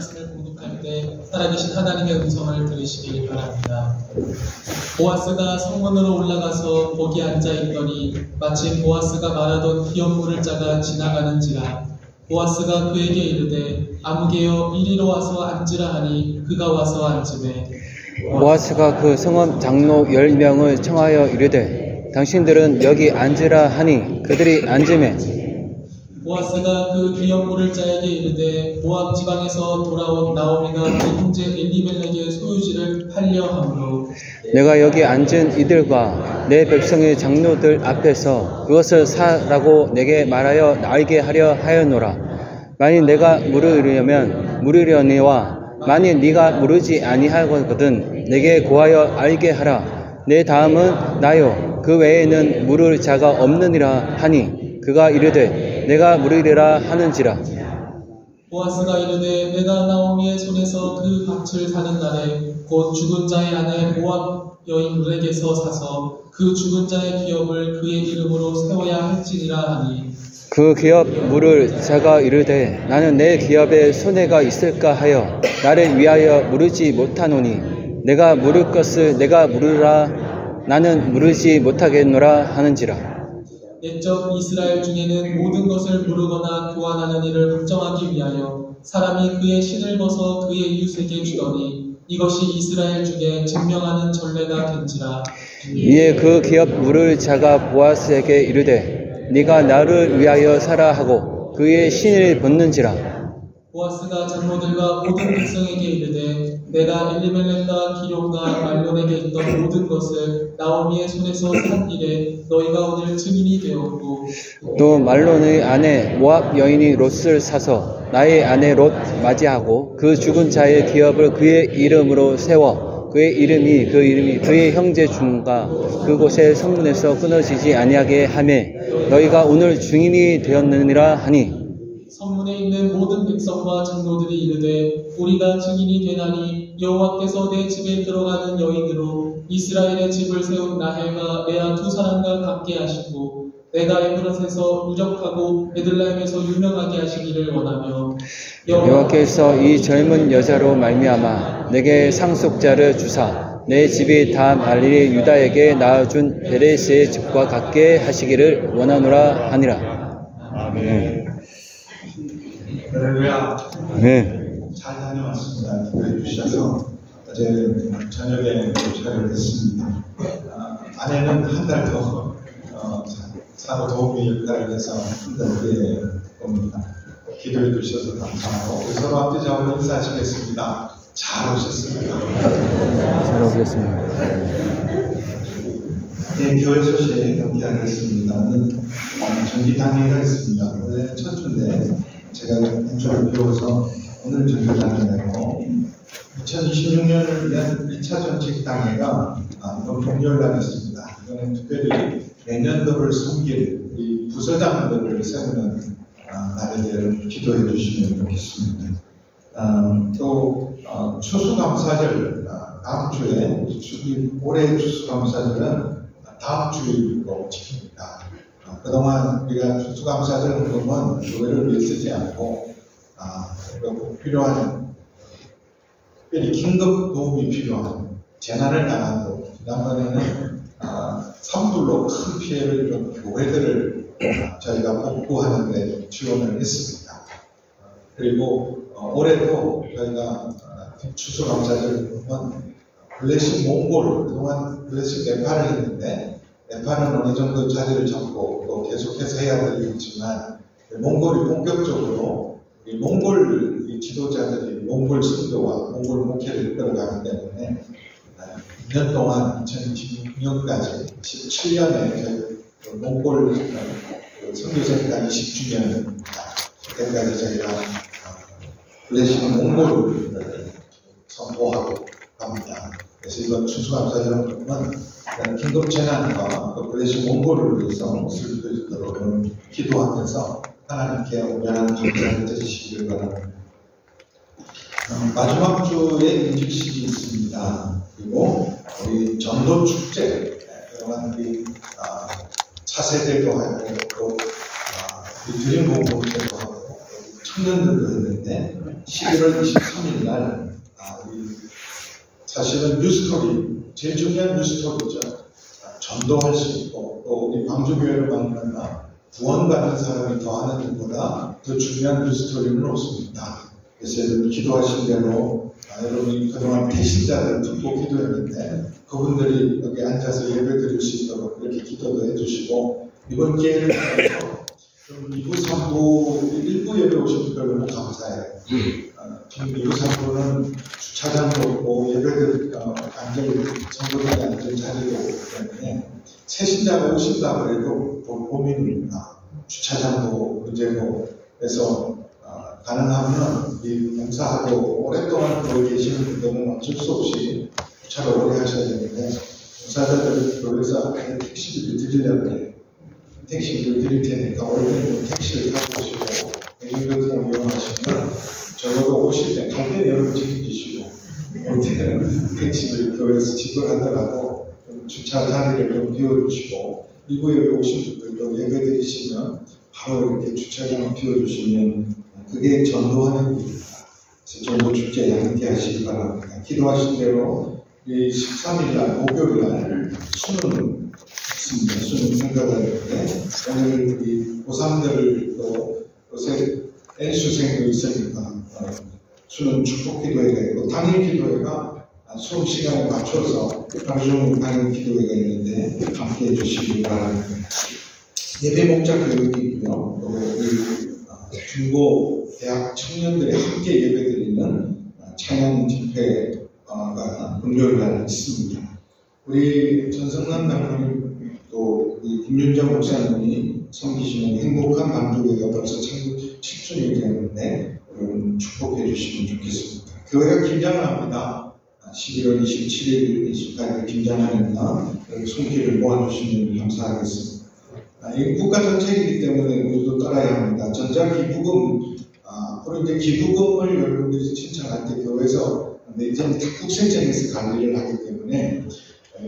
말씀을 공독할 때 살아계신 하나님의 음성을 들으시길 바랍니다. 보아스가 성문으로 올라가서 거기 앉아있더니 마침 보아스가 말하던 기업 물을 자가 지나가는지라. 보아스가 그에게 이르되 아무개여 이리로 와서 앉으라 하니 그가 와서 앉으매 보아스가 그 성읍 장로 10명을 청하여 이르되 당신들은 여기 앉으라 하니 그들이 앉으매 보아스가 그 기업 물을 자에게 이르되 모압 지방에서 돌아온 나오미가 그 형제 엘리멜렉의 소유지를 팔려 함으로 내가 여기 앉은 이들과 내 백성의 장로들 앞에서 그것을 사라고 내게 말하여 알게 하려 하였노라. 만일 내가 물으려니와 만일 네가 물으지 아니하거든 내게 고하여 알게 하라. 내 다음은 나요 그 외에는 물을 자가 없느니라 하니 그가 이르되 내가 물으리라 하는지라. 보아스가 이르되 내가 나오미의 손에서 그 밭을 사는 날에 곧 죽은 자의 아내 모압 여인 룻에게서 사서 그 죽은 자의 기업을 그의 이름으로 세워야 할지니라 하니 그 기업 물을 자가 이르되 나는 내 기업에 손해가 있을까 하여 나를 위하여 물으지 못하노니 내가 물을 것을 내가 물으라 나는 물으지 못하겠노라 하는지라. 옛적 이스라엘 중에는 모든 것을 물으거나 교환하는 일을 확정하기 위하여 사람이 그의 신을 벗어 그의 이웃에게 주더니 이것이 이스라엘 중에 증명하는 전례가 된지라. 이에 그 기업 물을 자가 보아스에게 이르되 네가 나를 위하여 사라 하고 그의 신을 벗는지라. 보아스가 장로들과 모든 백성에게 이르되 내가 엘리멜렉과 기룡과 말론에게 있던 모든 것을 나오미의 손에서 산 일에 너희가 오늘 증인이 되었고 또 말론의 아내 모압 여인이 롯을 사서 나의 아내 롯 맞이하고 그 죽은 자의 기업을 그의 이름으로 세워 그의 이름이 그의 형제 중과 그곳의 성문에서 끊어지지 아니하게 하매 너희가 오늘 증인이 되었느니라 하니 성문에 있는 모든 백성과 장로들이 이르되 우리가 증인이 되나니 여호와께서 내 집에 들어가는 여인으로 이스라엘의 집을 세운 라헬과 레아 두 사람과 같게 하시고 내가 에브랏에서 유력하고 베들레헴에서 유명하게 하시기를 원하며 여호와께서 이 젊은 여자로 말미암아 내게 상속자를 주사 내 집이 다음 알리 유다에게 낳아준 베레스의 집과 같게 하시기를 원하노라 하니라. 아멘. 할렐루야. 네. 잘 다녀왔습니다. 기도해 주셔서 어제 저녁에 도착을 했습니다. 아내는 한 달 더 사고 도우미 역할을 해서 한 달 후에 옵니다. 기도해 주셔서 감사하고 우리 서로 함께 잡으로 인사하시겠습니다. 잘 오셨습니다. 잘 오셨습니다. 네, 교회 소식 함께 하겠습니다. 오늘 전기당회가 있습니다. 원래 첫 주인데 제가 인초를 비워서 오늘 전기당회고 2026년을 위한 2차 정책당회가 이번 목요일날 있습니다. 이번엔 특별히 내년도를 섬길 이 부서장들을 세우는 날에 대해 기도해 주시면 좋겠습니다. 또 추수감사절 다음 주에 올해 추수감사절은 다음 주일로 지킵니다. 그동안 우리가 추수감사절 헌금은 교회를 위해 쓰지 않고 꼭 필요한 특별히 긴급 도움이 필요한 재난을 당한 또 지난번에는 산불로 큰 피해를 입은 교회들을 저희가 복구하는 데 지원을 했습니다. 그리고 올해도 저희가 추수감사절 헌금은 블레싱 몽골, 그동안 블레싱 네팔을 했는데 네팔은 어느 정도 자리를 잡고 또 계속해서 해야 되겠지만 몽골이 본격적으로 이 몽골 지도자들이 몽골 선교와 몽골 목회를 이끌어가기 때문에 2년 동안 2026년까지 17년에 몽골 선교센터 20주년 그때까지 저희가 블레싱 몽골을 선포하고 갑니다. 그래서 이번 추수감사절 헌금은 긴급 재난과 블레싱 몽골을 위해서 쓸 수 있도록 기도하면서 하나님께 온전한 감사를 드리시길 바랍니다. 마지막 주에 인직식이 있습니다. 그리고 우리 전도 축제, 그동안 우리 차세대도 하고 또 우리 드림 공동체도 하고 청년들도 했는데 11월 23일 날 사실은 뉴스토리, 제일 중요한 뉴스토리죠. 전도할 수 있고 또 우리 광주교회를 만나나 구원받는 사람이 더하는 것보다 더 중요한 뉴스토리는 없습니다. 그래서 여러분 기도하신 대로 여러분이 그동안 배신자들 듣고 기도했는데 그분들이 여기 앉아서 예배 드릴 수 있도록 그렇게 기도도 해주시고 이번 기회를 통해서 2부, 3부, 1부 예배 오신 분들 너무 감사해요. 2부, 3부는 주차장도 없고 예배들 완전히 성도들이 앉은 자리도 없기 때문에 새신자가 오신다 그래도 고민입니다. 주차장도 문제고 그래서 가능하면 이 봉사하고 오랫동안 거기 계시는 분들은 어쩔 수 없이 주차를 오래 하셔야 되는데 봉사자들 교회에서 택시비를 드리려고 해요. 택시비를 드릴 테니까 원래는 택시를 타고 오시고 대중교통을 이용하시면 적어도 오실 때 갈 때 여러분 책임지시고 올 때는 택시비를 교회에서 지불하더라도 주차 자리를 좀 비워주시고 일부에 오신 분들도 예배 드리시면 바로 이렇게 주차장을 비워주시면 그게 전도하는 일입니다. 전도 축제에 함께 하시기 바랍니다. 기도하신 대로 13일 날 목요일 날 수능 있습니다. 수능 평가가 있는데 오늘 우리 고3들 또 요새 N수생도 있으니까 수능 축복 기도회가 있고 당일 기도회가 수업 시간에 맞춰서 방송 당일 기도회가 있는데 함께 해주시기 바랍니다. 예배 목자 교육이고요. 우리 중고 대학 청년들이 함께 예배드리는 찬양 집회가 금요일 날 있습니다. 우리 전성남 장로님 또 김윤정 목사님이 섬기시는 행복한 남주교회가 벌써 7주년이 되었는데 여러분 축복해 주시면 좋겠습니다. 교회가 김장을 합니다. 11월 27일, 28일 김장합니다. 손길을 모아주시면 감사하겠습니다. 이 국가 정책이기 때문에 우리도 따라야 합니다. 전자기부금, 앞으로 이제 기부금을 여러분들이 신청할 때 교회에서 이제는 국세청에서 관리를 하기 때문에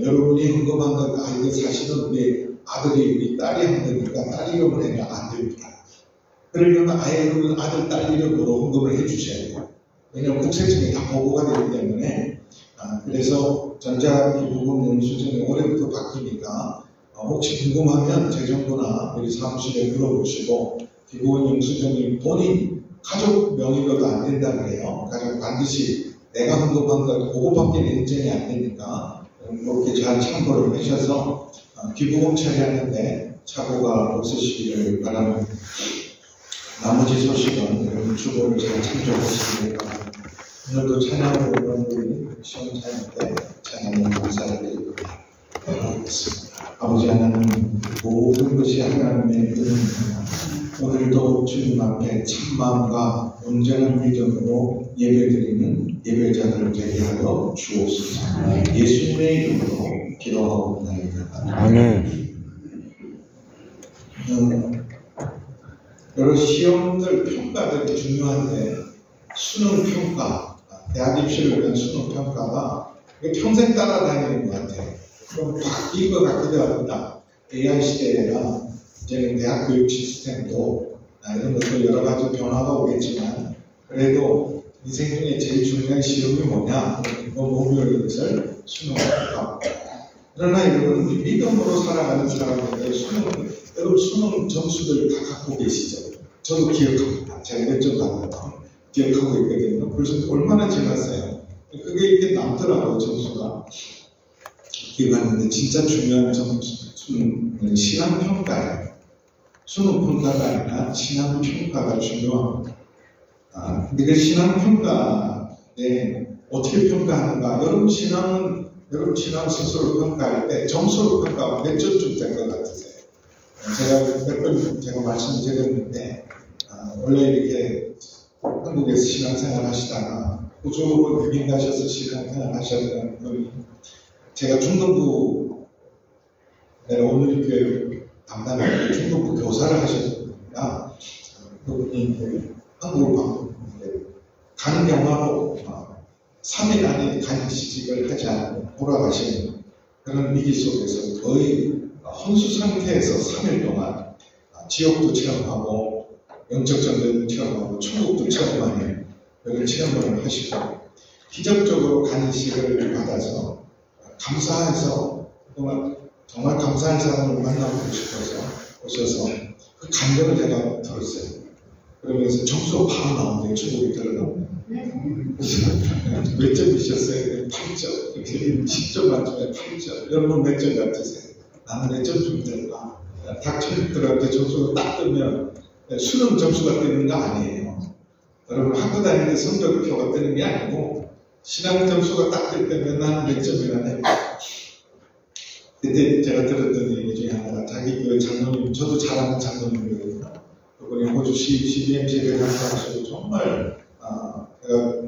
여러분이 헌금한 것, 이거 사실은 우리 아들이, 우리 딸이 한 거니까 딸 이름을 해면 안 됩니다. 그러려면 아예 여러분 아들, 딸 이름으로 헌금을 해주셔야 돼요. 왜냐하면 국세청이 다 보고가 되기 때문에 그래서 전자기부금 영수증이 올해부터 바뀌니까 혹시 궁금하면 재정부나 우리 사무실에 물어보시고 기부금 영수증이 본인 가족 명의로도 안 된다 그래요. 가족 반드시 내가 헌금한 것 그거밖에 인정이 안 되니까 그렇게 잘 참고를 하셔서 기부금 처리하는데 착오가 없으시기를 바랍니다. 나머지 소식은 여러분 주보를 잘 참조하시기 바랍니다. 오늘도 찬양으로 여러분들이 시험 찬양 때 찬양을 감사드리고 아버지 하나님 모든 것이 하나님의 은혜입니다. 오늘도 주님 앞에 참마음과 온전한 믿음으로 예배드리는 예배자들을 되게 하여 주옵소서. 예수님의 이름으로 기도하옵나이다. 아멘. 여러 시험들 평가들이 중요한데 수능 평가, 대학 입시를 위한 수능 평가가 평생 따라다니는 것 같아요. 좀 바뀔 것 같기도 합니다. AI 시대에나 이제는 대학 교육 시스템도 이런 것도 여러 가지 변화가 오겠지만 그래도 인생 중에 제일 중요한 시험이 뭐냐? 목요일 것을 수능과 그러나 여러분 믿음으로 살아가는 사람들의 여러분 수능 점수들 다 갖고 계시죠? 저도 기억합니다. 제가 몇 점 받았다 기억하고 있거든요. 벌써 얼마나 지났어요? 그게 이렇게 남더라고요, 점수가. 기억하는데 진짜 중요한 점수는 신앙평가예요. 수능평가가 아니라 신앙평가가 중요합니다. 근데 그 신앙평가에 어떻게 평가하는가? 여러분 신앙 스스로 평가할 때 점수로 평가하면 몇 점쯤 될 것 같으세요? 제가 몇 번 제가 말씀드렸는데 원래 이렇게 한국에서 신앙생활 하시다가 호주로 이민 가셔서 신앙생활 하셨던 분이 제가 중등부 오늘 교회 담당할 때 중등부 교사를 하셨습니다. 그분이 한국을 가는 영화로 3일 안에 간식을 하지 않고 돌아가시는 그런 위기 속에서 거의 혼수 상태에서 3일 동안 지옥도 체험하고 영적 전도도 체험하고 천국도 체험하는 그런 체험을 하시고 기적적으로 간식을 받아서 감사해서 정말 감사한 사람을 만나보고 싶어서 오셔서 그 감정을 제가 들었어요. 그러면서 점수가 바로 나오는데 천국에 들어가면 몇 점이셨어요? 8점. 10점 만점에 8점. 여러분 몇 점 같으세요? 나는 몇 점 준비된다. 닥쳐들한테 점수가 딱 뜨면 수능 점수가 뜨는 거 아니에요. 여러분 학교 다닐 때 성적표가 뜨는 게 아니고 신앙 점수가 딱 뜰 때면 나는 몇 점이나 내. 그때 제가 들었던 얘기 중에 하나가 자기 교회 장로님, 저도 잘 아는 장로님이거든요. 그분이 호주 CBMC를 강사하시고 정말 제가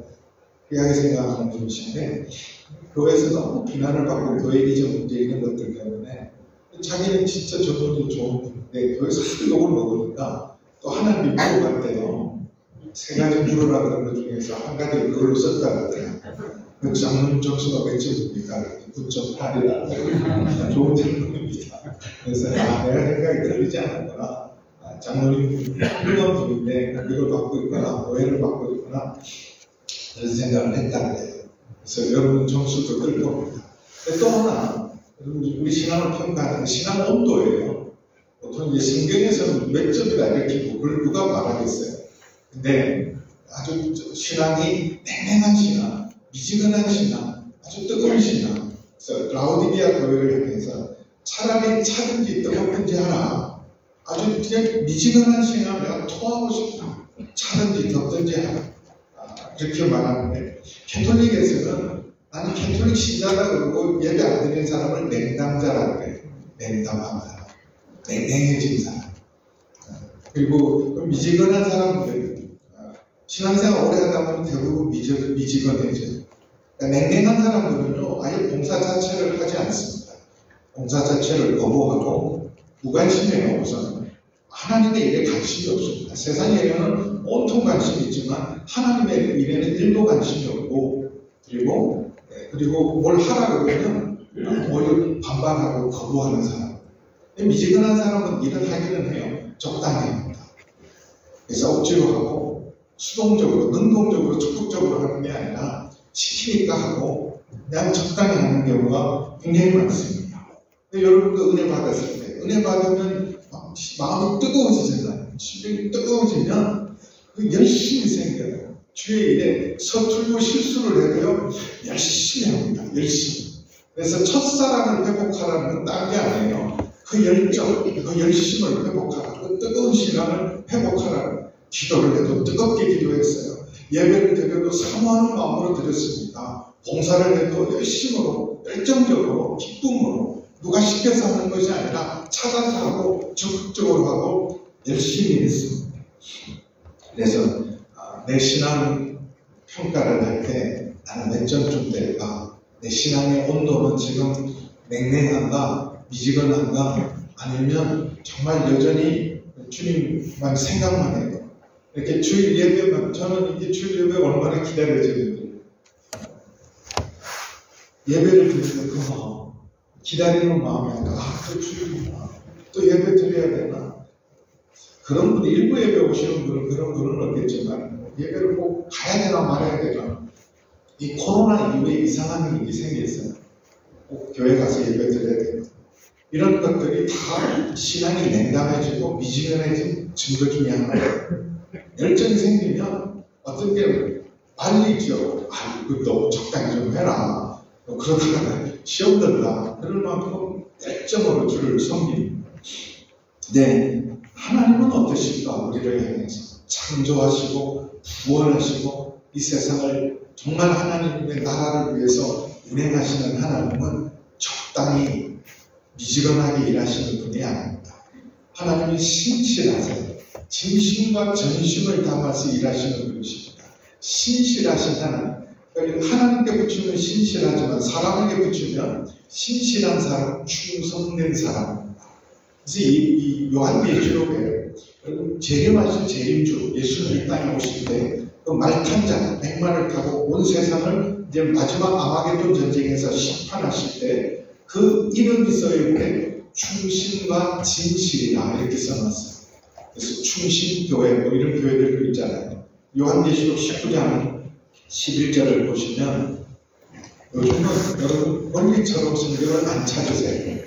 귀하게 생각하는 분이신데 교회에서 너무 비난을 받고 교회 이전 문제 이런 것들 때문에 자기는 진짜 저분이 좋은 분인데 교회에서 하도 욕을 먹으니까 또 하나님 믿고 갔대요. 세 가지 물으라 그런 것 중에서 한 가지를 그걸로 썼다 그러더라고요. 그 장로님 점수가 몇 점입니까? 9.8이다. 좋은 장로님입니다. 그래서 내가 생각이 틀리지 않았구나. 장로님 훌륭한 분인데 그걸 받고 있거나 오해를 받고 있거나 그런 생각을 했다는 거예요. 그래서 여러분 점수도 뜰 겁니다. 또 하나 우리 신앙을 평가하는 신앙 온도예요. 보통 이제 성경에서는 몇 점이다 이렇게 그걸 누가 말하겠어요. 근데 아주 신앙이 냉랭한 신앙, 미지근한 신앙, 아주 뜨거운 신앙. 그래서 라오디게아 교회를 향해서 차라리 차든지 뜨겁든지 하라. 아주 그냥 미지근한 신앙 내가 토하고 싶다. 차든지 덥든지 하라. 이렇게 말하는데 캐톨릭에서는 나는 캐톨릭 신자다 그러고 예배 안 드리는 사람을 냉담자라고 해요. 냉담한 사람. 냉랭해진 사람. 그리고 미지근한 사람들 신앙생활 오래 하다 보면 대부분 미지근해져요. 그러니까 냉랭한 사람들은요 아예 봉사 자체를 하지 않습니다. 봉사 자체를 거부하고 무관심해요. 우선 하나님의 일에 관심이 없습니다. 세상 일에는 온통 관심이 있지만 하나님의 일에는 일도 관심이 없고 그리고 뭘 하라 그러면 오히려 반발하고 거부하는 사람. 미지근한 사람은 일을 하기는 해요. 적당히 합니다. 그래서 억지로 하고 수동적으로 능동적으로 적극적으로 하는 게 아니라 시키니까 하고 그냥 적당히 하는 경우가 굉장히 많습니다. 여러분도 은혜 받았을 때 은혜 받으면 마음이 뜨거워지잖아요. 심정이 뜨거워지면 열심히 생겨요. 주의 일에 서툴고 실수를 해도요 열심히 합니다. 열심히. 그래서 첫사랑을 회복하라는 건 딴 게 아니에요. 그 열정, 그 열심을 회복하라. 그 뜨거운 신앙을 회복하라. 기도를 해도 뜨겁게 기도했어요. 예배를 드려도 사모하는 마음으로 드렸습니다. 봉사를 해도 열심으로, 열정적으로, 기쁨으로 누가 시켜서 하는 것이 아니라 찾아서 하고 적극적으로 하고 열심히 했습니다. 그래서 내 신앙 평가를 할 때 나는 몇 점쯤 될까? 내 신앙의 온도는 지금 냉랭한가? 미지근한가? 아니면 정말 여전히 주님만 생각만 해요. 이렇게 주일 예배만, 저는 이게 주일 예배 얼마나 기다려지는지. 예배를 드리는 그 마음, 기다리는 마음이 아니라, 또 주일이나, 또 예배 드려야 되나. 그런 분, 일부 예배 오시는 분은 그런 분은 없겠지만, 예배를 꼭 가야 되나 말아야 되나. 이 코로나 이후에 이상한 일이 생겼어요. 꼭 교회 가서 예배 드려야 되나. 이런 것들이 다 신앙이 냉담해지고 미지근해진 증거 중에 하나예요. 열정이 생기면 어떤 게 말리죠. 이거 너무 적당히 좀 해라. 그러다가 시험 든다. 그럴 만큼 열정으로 주를 섬깁니다. 네, 하나님은 어떠실까? 우리를 향해서 창조하시고 구원하시고 이 세상을 정말 하나님의 나라를 위해서 운행하시는 하나님은 적당히 미지근하게 일하시는 분이 아닙니다. 하나님이 신실하세요. 진심과 전심을 담아서 일하시는 분이십니다. 신실하신 하나님. 그러니까 하나님께 붙이면 신실하지만 사람에게 붙이면 신실한 사람, 충성된 사람입니다. 그래서 이 요한계시록에 재림하신 재림주 예수님이 이 땅에 오실 때 그 말 탄 자, 백마를 타고 온 세상을 이제 마지막 아마겟돈 전쟁에서 심판하실 때 그 이름이 써있는데 충신과 진실이다 이렇게 써놨어요. 그래서 충신교회 뭐 이런 교회들도 있잖아요. 요한계시록 19장 11절을 보시면 요즘은 여러분 원리처럼 성경을 안 찾으세요.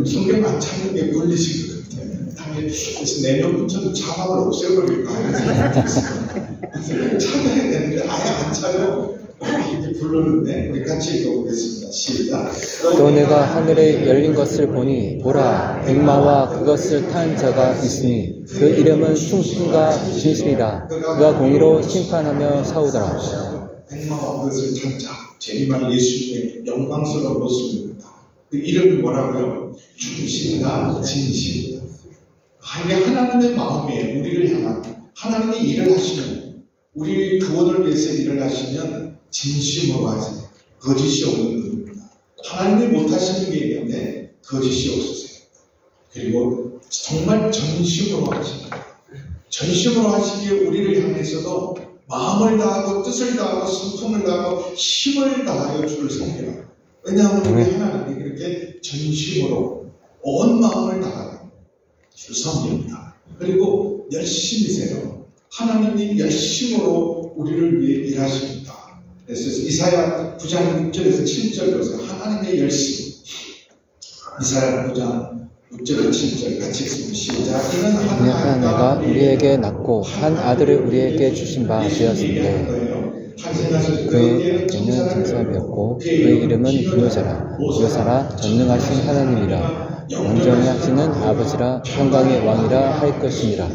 성경 안 찾는 게 권리신 것 같아요. 그래서 내년부터는 자막을 없애버릴까 하는 생각이 있어요. 찾아야 되는데 아예 안 찾아요. 이렇게 부르는데 우리 같이 읽어보겠습니다. 시작. 또 내가 하늘에 열린 것을 보니 보라 백마와 그것을 탄 자가 있으니 그 이름은 충신과 진실이라. 그가 공의로 심판하며 싸우더라. 백마와 그것을 탄 자, 재림할 예수님의 영광스러운 모습입니다. 그 이름이 뭐라고요? 충신과 진실이다. 이게 하나님의 마음이에요. 우리를 향한 하나님이 일을 하시면, 우리 구원을 위해서 일을 하시면 진심으로 하세요. 거짓이 없는 분입니다. 하나님이 못하시는 게 있는데 거짓이 없으세요. 그리고 정말 전심으로 하십니다. 전심으로 하시기에 우리를 향해서도 마음을 다하고 뜻을 다하고 성품을 다하고 힘을 다하여 주를 섬겨요. 왜냐하면 우리 하나님이 그렇게 전심으로 온 마음을 다하여 주를 섬깁니다. 그리고 열심히세요. 하나님이 열심으로 우리를 위해 일하십니다. 그래서 이사야 9장 6절에서 7절 보세요. 하나님의 열심. 이사야 9장 6절에서 7절 같이 읽습니다. 시작. 이는 하나님가 우리에게 낳고 한 아들을 우리에게 주신 바 되었으되 그의 때는 등사되었고 그의 이름은 기묘자라. 묘사라 전능하신 하나님이라. 완전히 하시는 아버지라. 평강의 왕이라 할 것이니라.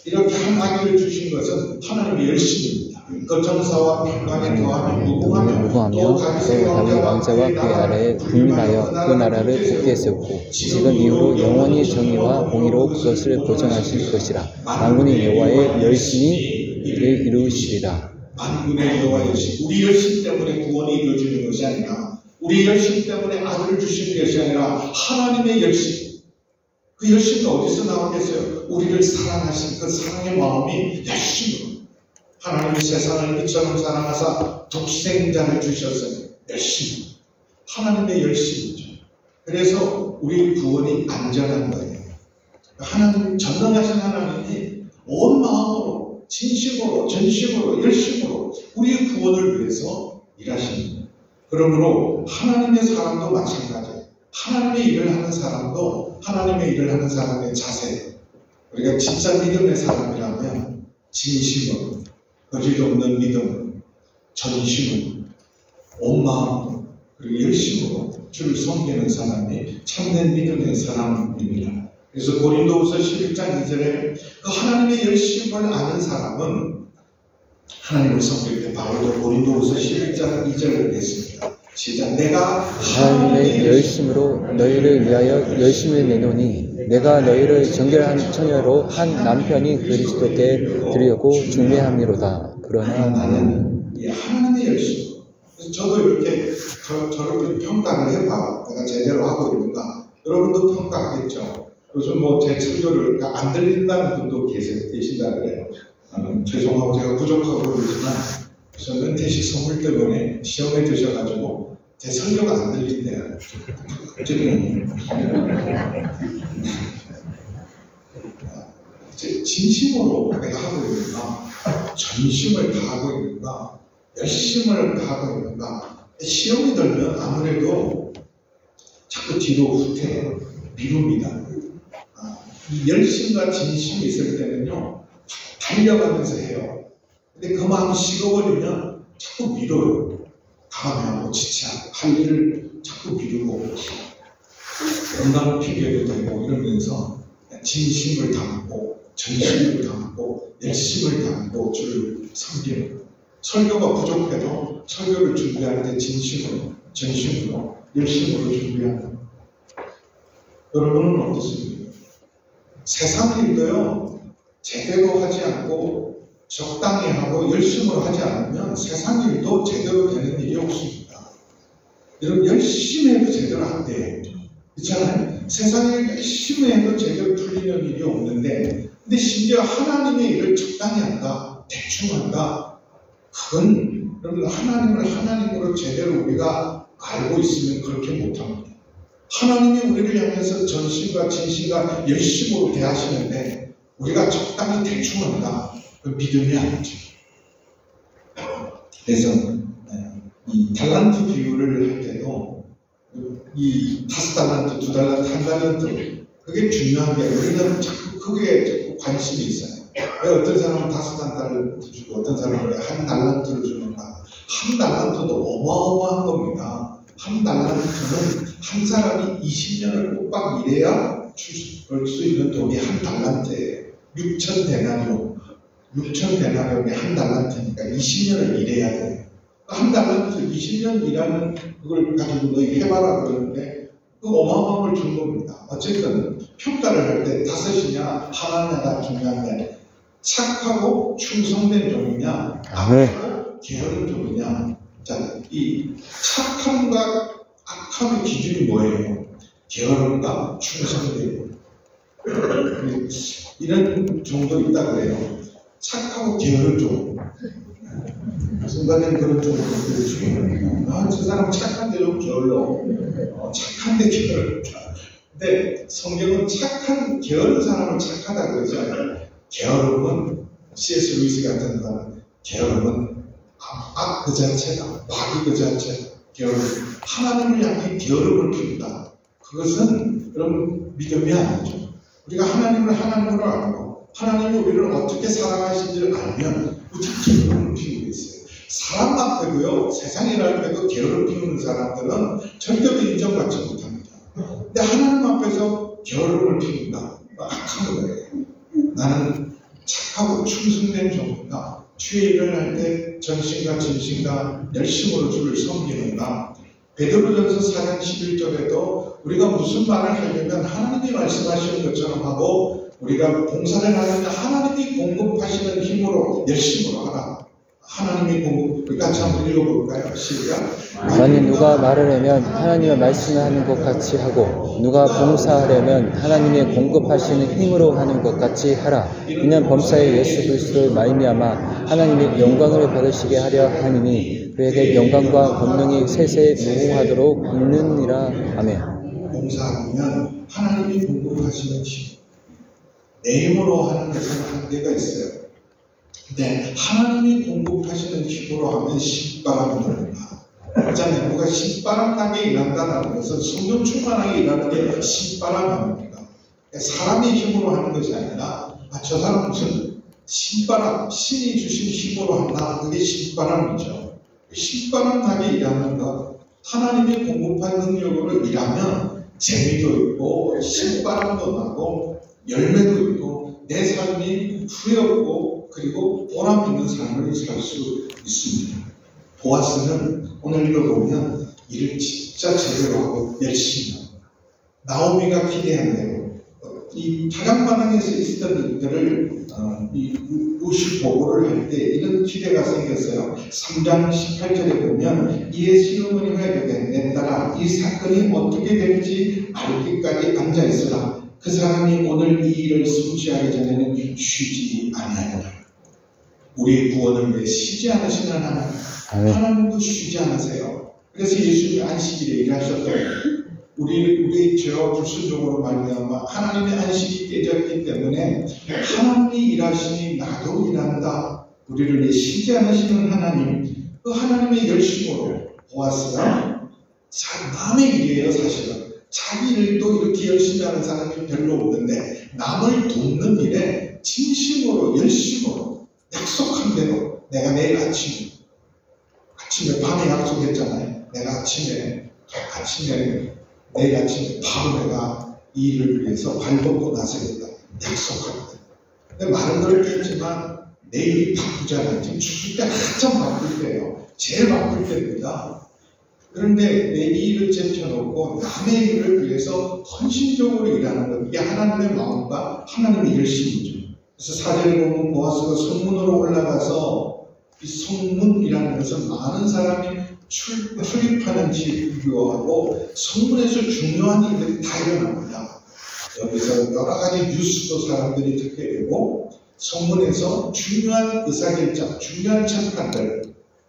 이렇게 한 아기를 주신 것은 하나님의 열심입니다. 그 정사와 평강에 더하며 무궁하며 또 다윗의 왕자와 그의 아래에 군림하여 그 나라를 굳게 세우고 지금 이후로 영원히 정의와 공의로 그것을 보존하실 것이라. 만군의 여호와의 열심히 이를 이루시리라. 만군의 여호와의 열심. 우리 열심 때문에 구원이 이루어지는 것이 아니라, 우리 열심 때문에 아들을 주시는 것이 아니라 하나님의 열심. 그 열심이 어디서 나오겠어요? 우리를 사랑하신 그 사랑의 마음이 열심으로. 하나님이 세상을 이처럼 사랑하사 독생자를 주셨어요. 열심히. 하나님의 열심이죠. 그래서 우리 구원이 안전한 거예요. 하나님, 전능하신 하나님이 온 마음으로, 진심으로, 전심으로, 열심으로 우리의 구원을 위해서 일하십니다. 그러므로 하나님의 사람도 마찬가지예요. 하나님의 일을 하는 사람도 하나님의 일을 하는 사람의 자세. 우리가 진짜 믿음의 사람이라면 진심으로, 거짓 없는 믿음, 전심으로, 온 마음으로, 그리고 열심으로 주를 섬기는 사람이 참된 믿음의 사람입니다. 그래서 고린도후서 11장 2절에 그 하나님의 열심을 아는 사람은 하나님을 섬길 때 바울도 고린도후서 11장 2절을 했습니다. 시작. 내가 하나님의 열심으로 너희를 위하여 열심히 내노니 내가 너희를 정결한 처녀로 한 남편이 그리스도께 드리려고 준비함이로다. 그러나 나는 하나님의 열심. 그래서 저도 이렇게 저를 평가를 해봐. 내가 제대로 하고 있는가. 여러분도 평가하겠죠. 요즘 뭐 제 설교를 안 들린다는 분도 계신다 그래요. 죄송하고 제가 부족하고 그러지만 저는 대시 선물 때문에 시험에 드셔가지고 제 설교가 안 들린대요. 진심으로 내가 하고 있는가, 전심을 다하고 있는가, 열심을 다하고 있는가. 시험이 들면 아무래도 자꾸 뒤로 후퇴해요. 미룹니다. 이 열심과 진심이 있을 때는요, 달려가면서 해요. 근데 그 마음이 식어버리면 자꾸 미뤄요. 다음에 하고 지체하고 할 일을 자꾸 미루고 건강을 피해도 되고 이러면서 진심을 담고 전심을 담고 열심을 담고 주를 섬기는, 설교가 부족해도 설교를 준비할 때 진심으로, 전심으로, 열심으로 준비하는. 여러분은 어떻습니까? 세상 일도요, 제대로 하지 않고 적당히 하고 열심으로 하지 않으면 세상 일도 제대로 되는 일이 없습니다. 여러분, 열심히 해도 제대로 안 돼요. 그렇잖아요? 세상에 열심히 해도 제대로 풀리는 일이 없는데, 근데 심지어 하나님의 일을 적당히 한다, 대충 한다, 그건 여러분 하나님을 하나님으로 제대로 우리가 알고 있으면 그렇게 못합니다. 하나님이 우리를 향해서 전심과 진심과 열심으로 대하시는데 우리가 적당히 대충 한다. 그 믿음이 아니죠. 그래서 이 달란트 비유를 할 때도 이 5달란트, 2달란트, 1달란트 그게 중요한 게 우리는 자꾸 그게 관심이 있어요. 왜 어떤 사람은 5달란트 주고 어떤 사람은 1달란트를 주는가. 1달란트도 어마어마한 겁니다. 1달란트는 한 사람이 20년을 꼬박 일해야 벌 수 있는 돈이 1달란트예요. 6,000데나리온. 6,000데나리온이 1달란트니까 20년을 일해야 돼요. 1달란트 20년 일하는 그걸 가지고 너희 해봐라 그러는데 그 어마어마한 걸 준 겁니다. 어쨌든 평가를 할 때 5이냐 하나냐가 중요한데 착하고 충성된 종이냐 악하고 게으른 종이냐. 자, 이 착함과 악함의 기준이 뭐예요? 게으름과 충성됨. 이런 종도 있다 그래요. 착하고 게으른 종. 순간에는 그런 종도 중요해요. 아, 저 사람 착한데 좀 게을러. 착한데 게을러. 근데 성경은 착한 게으른 사람을 착하다 그러지 않아요. 게으름은 C.S. 루이스 같은 사람, 게으름은 악 그 자체다. 마귀 그 자체다. 게으름. 하나님을 향해 게으름을 피운다. 그것은 그런 믿음이 아니죠. 우리가 하나님을 하나님으로 알고 하나님이 우리를 어떻게 사랑하신지를 알면 어떻게 게으름을 피우고 있어요. 사람 앞에도요, 세상이라는 데도 게으름 피우는 사람들은 절대로 인정받지 못합니다. 근데 하나님 앞에서 게으름을 피운다. 악한 거예요. 나는 착하고 충성된 종이다. 주의 일을 할 때 전심과 진심과 열심으로 주를 섬기는다. 베드로전서 4장 11절에도 우리가 무슨 말을 하려면 하나님이 말씀하시는 것처럼 하고 우리가 봉사를 하려면 하나님이 공급하시는 힘으로 열심으로 하라. 하나님이 공급, 우리 같이 한번 읽어볼까요? 시작. 만일 누가 말을 하면 하나님의 말씀을 하는 것 같이 하고 누가 봉사하려면 하나님의 공급하시는 힘으로 하는 것 같이 하라. 이는 범사의 예수 그리스도를 말미암아 하나님의 영광을 받으시게 하려 하니니 그에게 영광과 권능이 세세 무궁하도록 있느니라. 아멘. 봉사하면 하나님이 공급하시는 힘. 내 힘으로 하는 것은 한계가 있어요. 근데 하나님이 공급하시는 힘으로 하면 신바람이 불는다. 그렇잖아요. 누가 신바람 나게 일한다는 것은 성령 충만하게 일하는 게 신바람입니다. 사람의 힘으로 하는 것이 아니라 저 사람 무슨 신바람, 신이 주신 힘으로 한다. 그게 신바람이죠. 신바람 나게 일하는 것, 하나님이 공급한 능력으로 일하면 재미도 있고 신바람도 나고 열매도 있고 내 삶이 후회 없고 그리고 보람 있는 삶을 살 수 있습니다. 보아스는 오늘 읽어보면 일을 진짜 제대로 하고 열심히 합니다. 나오미가 기대한 대로 이 타락마당에서 있었던 일들을 이 루시 보고를 할 때 이런 기대가 생겼어요. 3장 18절에 보면 이에 시어머니가 이르되 내 딸아 이 사건이 어떻게 될지 알기까지 앉아있으라. 그 사람이 오늘 이 일을 성취하기 전에는 쉬지 아니하리라. 우리의 구원을 위해 쉬지 않으시는 하나님. 하나님도 쉬지 않으세요. 그래서 예수님이 안식일에 일하셨고 우리의 죄와 불순종으로 말미암아 하나님의 안식이 깨졌기 때문에 하나님이 일하시니 나도 일한다. 우리를 위해 쉬지 않으시는 하나님. 그 하나님의 열심으로 보아스가 남의 일이에요. 사실은 자기 일도 이렇게 열심히 하는 사람이 별로 없는데 남을 돕는 일에 진심으로 열심으로 약속한 대로 내가 내일 아침에 밤에 약속했잖아요. 내가 내일 아침에 바로 내가 이 일을 위해서 발벗고 나서겠다. 약속합니다. 근데 말은 그렇게 했지만 내일이 바쁘잖아요. 지금 추수 때 한참 바쁠 때예요. 제일 바쁠 때입니다. 그런데 내 일을 제쳐놓고 남의 일을 위해서 헌신적으로 일하는 것, 이게 하나님의 마음과 하나님의 열심이죠. 그래서 사절에 보면 보아스가 성문으로 올라가서 이 성문이라는 것은 많은 사람이 출입하는 비교하고 성문에서 중요한 일들이 다 일어납니다. 여기서 여러 가지 뉴스도 사람들이 듣게 되고 성문에서 중요한 의사결정, 중요한 재판들,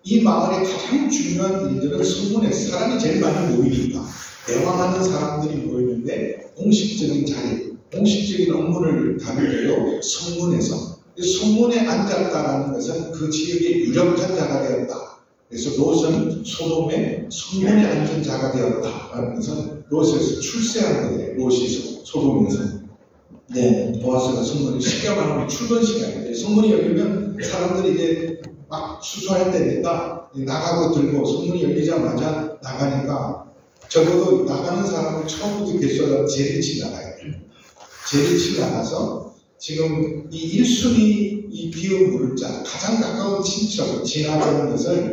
이 마을의 가장 중요한 일들은 성문에 사람이 제일 많이 모이니까 대화하는 사람들이 모이는데 공식적인 자리, 공식적인 업무를 다루게요. 성문에서. 성문에 앉았다는 것은 그 지역의 유력한 자가 되었다. 그래서 롯은 소돔의 성문에 앉은 자가 되었다라는 것은 롯에서 출세한 거예요. 롯이 소돔에서. 네, 보아스가 성문을 쉽게 말하면 출근 시간인데 성문이 열리면 사람들이 이제 막 수수할 때니까 나가고 들고 성문이 열리자마자 나가니까 적어도 나가는 사람은 처음부터 개수하다 제리치 나가야 돼요. 제리치 나가서 지금 이 1순위 이 비읍 물자 가장 가까운 친척 지나가는 것을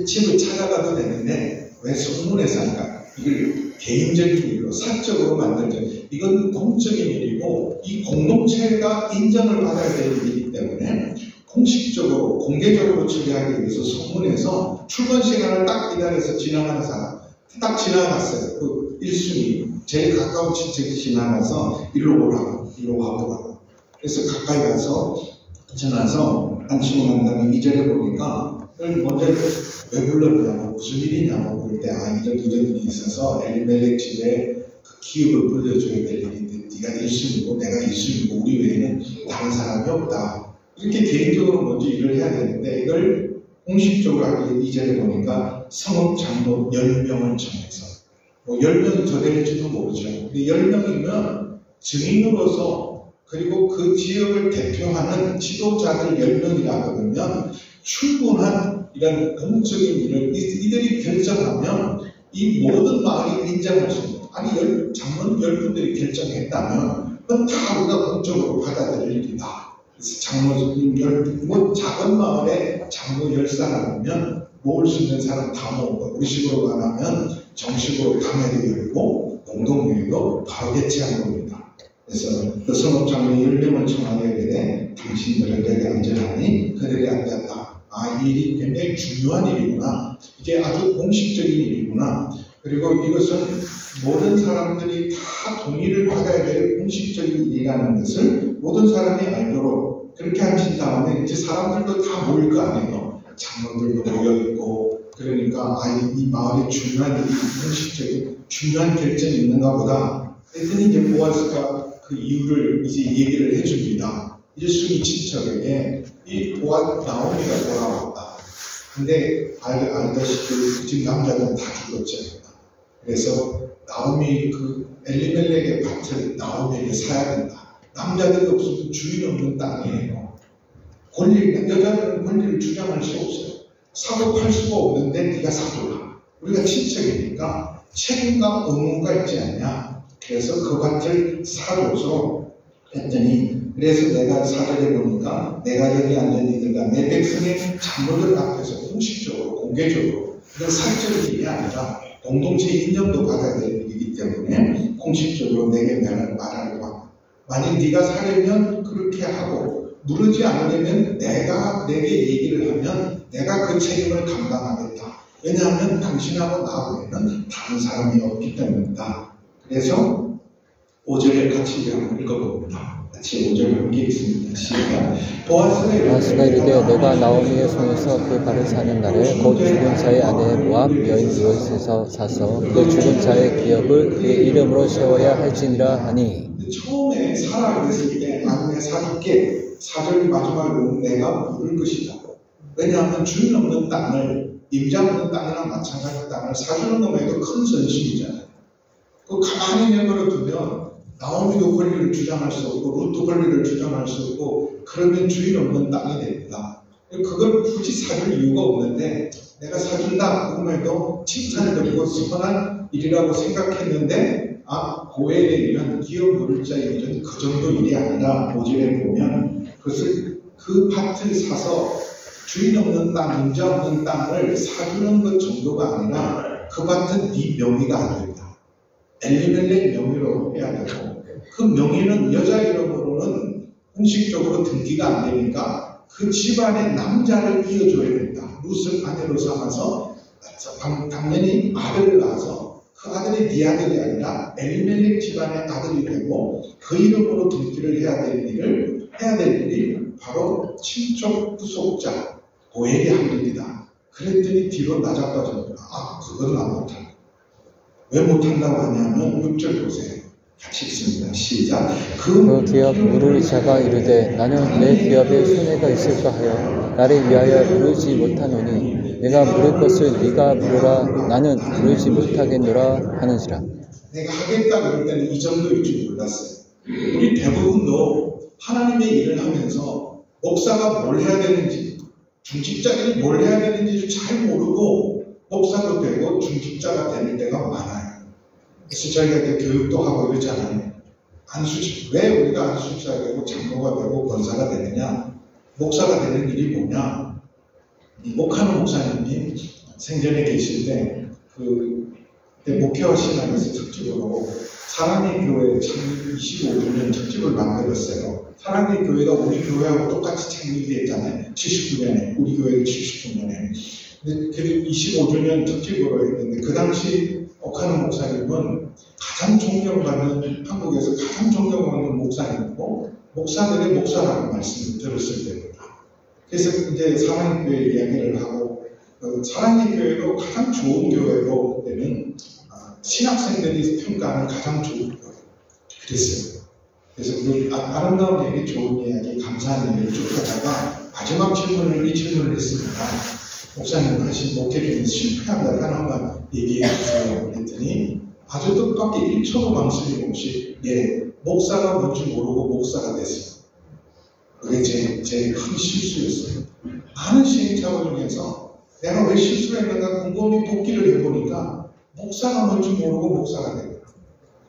집을 찾아가도 되는데 왜 성문에서 할까? 이걸 개인적인 일로 사적으로 만들죠. 이건 공적인 일이고 이 공동체가 인정을 받아야 될 일이기 때문에 공식적으로 공개적으로 처리하기 위해서 성문에서 출근 시간을 딱 기다려서 지나가는 사람 딱 지나갔어요. 그 1순위 제일 가까운 친척이 지나가서 일로 오라고 일로 와보라고. 그래서 가까이 가서 전화서 안치고 난 다음에 2절에 보니까 먼저 왜 불렀냐고 무슨 일이냐고 그럴 때 이런 일이 있어서 엘리멜렉 집에 그 기업을 불려줘야 될 일인데 네가 1순위고 내가 1순위고 우리 외에는 다른 사람이 없다. 이렇게 개인적으로 먼저 일을 해야 되는데 이걸 공식적으로 하기 2절에 보니까 성읍 장로 10명을 정해서 뭐 10명이 더 될지도 모르죠. 근데 10명이면 증인으로서 그리고 그 지역을 대표하는 지도자들 10명이라 그러면 충분한 이런 공적인 일을 이들이 결정하면 이 모든 마을이 인정할 수 있는 아니 장로는 10분들이 결정했다면 그건 다 우리가 공적으로 받아들일 일이다. 그래서 장로님 뭐 작은 마을에 장로 10사람이면 모을 수 있는 사람 다 모으고 우리 식으로 말하면 정식으로 당회도 열고 공동회의도 바로 개최한 겁니다. 그래서 그 성업장로 10명을 청하게 되되 당신들은 내게 안전하니 그들이 앉았다. 이 일이 굉장히 중요한 일이구나. 이게 아주 공식적인 일이구나. 그리고 이것은 모든 사람들이 다 동의를 받아야 될 공식적인 일이라는 것을 모든 사람이 알도록 그렇게 하신 다음에 이제 사람들도 다 모일 거 아니에요. 장로들도 모여있고 그러니까 이 마을에 중요한 일이 공식적인 중요한 결정이 있는가 보다. 그랬더니 이제 보아스가 그 이유를 이제 얘기를 해줍니다. 1순위 친척에게 이 나오미가 돌아왔다. 근데 알다시피 지금 남자는 다 죽었잖아요. 그래서 나오미 그 엘리멜렉의 밭을 나오미에게 사야 된다. 남자들이 없어도 주인 없는 땅이에요. 여자들은 권리를 주장할 수 없어요. 사고 팔 수가 없는데 네가 사줘라. 우리가 친척이니까 책임과 의무가 있지 않냐. 그래서 그 밭을 사줘서 했더니 그래서 내가 사절에 보니까 내가 여기 앉은 이들과 내 백성의 장로들 앞에서 공식적으로 공개적으로 이건 사적인 일이 아니라 공동체 인정도 받아야 될 일이기 때문에 공식적으로 내게 말하려고 합니다. 만약 네가 사려면 그렇게 하고 무르지 않으려면 내게 얘기를 하면 내가 그 책임을 감당하겠다. 왜냐하면 당신하고 나 외에는 다른 사람이 없기 때문이다. 그래서 5절에 같이 한번 읽어봅니다. 같이 5절 함께 읽습니다. 시작. 보아스가 이르되 너가 나오미의 손에서 그 발을 사는 날에 곧 죽은 자의 아내 모압 여인 롯에서 사서 그 죽은 자의 기업을 그의 이름으로 세워야 할지니라 하니. 처음에 사라가 됐을 때 아내 사줄게 4절 마지막으로 내가 물을 것이다. 왜냐하면 주인 없는 땅을 임자 없는 땅이랑 마찬가지 땅을 사주는 것만 해도 큰 선심이잖아요. 그 가만히 내버려 두면 나오미도 권리를 주장할 수 없고 롯도 권리를 주장할 수 없고 그러면 주인 없는 땅이 됩니다. 그걸 굳이 사줄 이유가 없는데 내가 사준다 그것만 해도 칭찬드리고 선한 일이라고 생각했는데 고엘에 의한 기업 물자의 일은 그 정도 일이 아니라 5절에 보면 그 밭을 사서 주인 없는 땅, 임자 없는 땅을 사주는 것 정도가 아니라 그 밭은 네 명의가 안 된다. 엘리멜렉 명의로 해야 되고 그 명의는 여자 이름으로는 공식적으로 등기가 안 되니까 그 집안의 남자를 이어줘야 된다. 룻을 아내로 삼아서 당연히 아들을 낳아서 그 아들이 네 아들이 아니라 엘리멜렉 집안의 아들이 되고 그 이름으로 등기를 해야 될 일이 바로 친족 부속자 고엘이 할 일이다. 그랬더니 뒤로 나자빠집니다. 그건 안 못한다. 왜 못한다고 하냐면 6절 보세요. 같이 읽습니다. 시작. 그 기업 물을 자가 이르되 나는 내 기업에 손해가 있을까 하여 나를 위하여 부르지 못하노니 내가 물을 것을 네가 부르라 나는 부르지 못하겠노라 하는지라. 내가 하겠다 그럴 때는 이 정도일 줄 몰랐어요. 우리 대부분도 하나님의 일을 하면서 목사가 뭘 해야 되는지, 중직자들이 뭘 해야 되는지를 잘 모르고 목사도 되고 중직자가 되는 때가 많아요. 그래서 저희가 이제 교육도 하고 그러잖아요. 왜 우리가 안수집사가 되고 장로가 되고 권사가 되느냐? 목사가 되는 일이 뭐냐? 이 목하는 목사님이 생전에 계실 때 목회와 신학에서 특집으로 사랑의 교회 창립 25주년 특집을 만들었어요. 사랑의 교회가 우리 교회하고 똑같이 창립됐잖아요. 79년에 우리 교회도 79년에. 근데 그 25주년 특집으로 했는데 그 당시 옥하는 목사님은 가장 존경받는 한국에서 가장 존경받는 목사님이고 목사들의 목사라는 말씀을 들었을 때입니다. 그래서 이제 사랑의 교회 이야기를 하고 사랑의 교회로 가장 좋은 교회로 되면 신학생들이 평가하는 가장 좋은 교회 그랬어요. 그래서 그 아름다운 얘기, 좋은 이야기, 감사한 얘기를 쭉 하다가 마지막 질문을 이 질문을 했습니다. 목사님 하신 목회 중에 실패한 날 하나만 얘기해 주세요. 그랬더니 아주 뜻밖의 1초도 망설임 없이 목사가 뭔지 모르고 목사가 됐어요. 그게 제 큰 실수였어요. 많은 시행착오 중에서 내가 왜 실수를 했는가 곰곰이 복기를 해보니까 목사가 뭔지 모르고 목사가 되고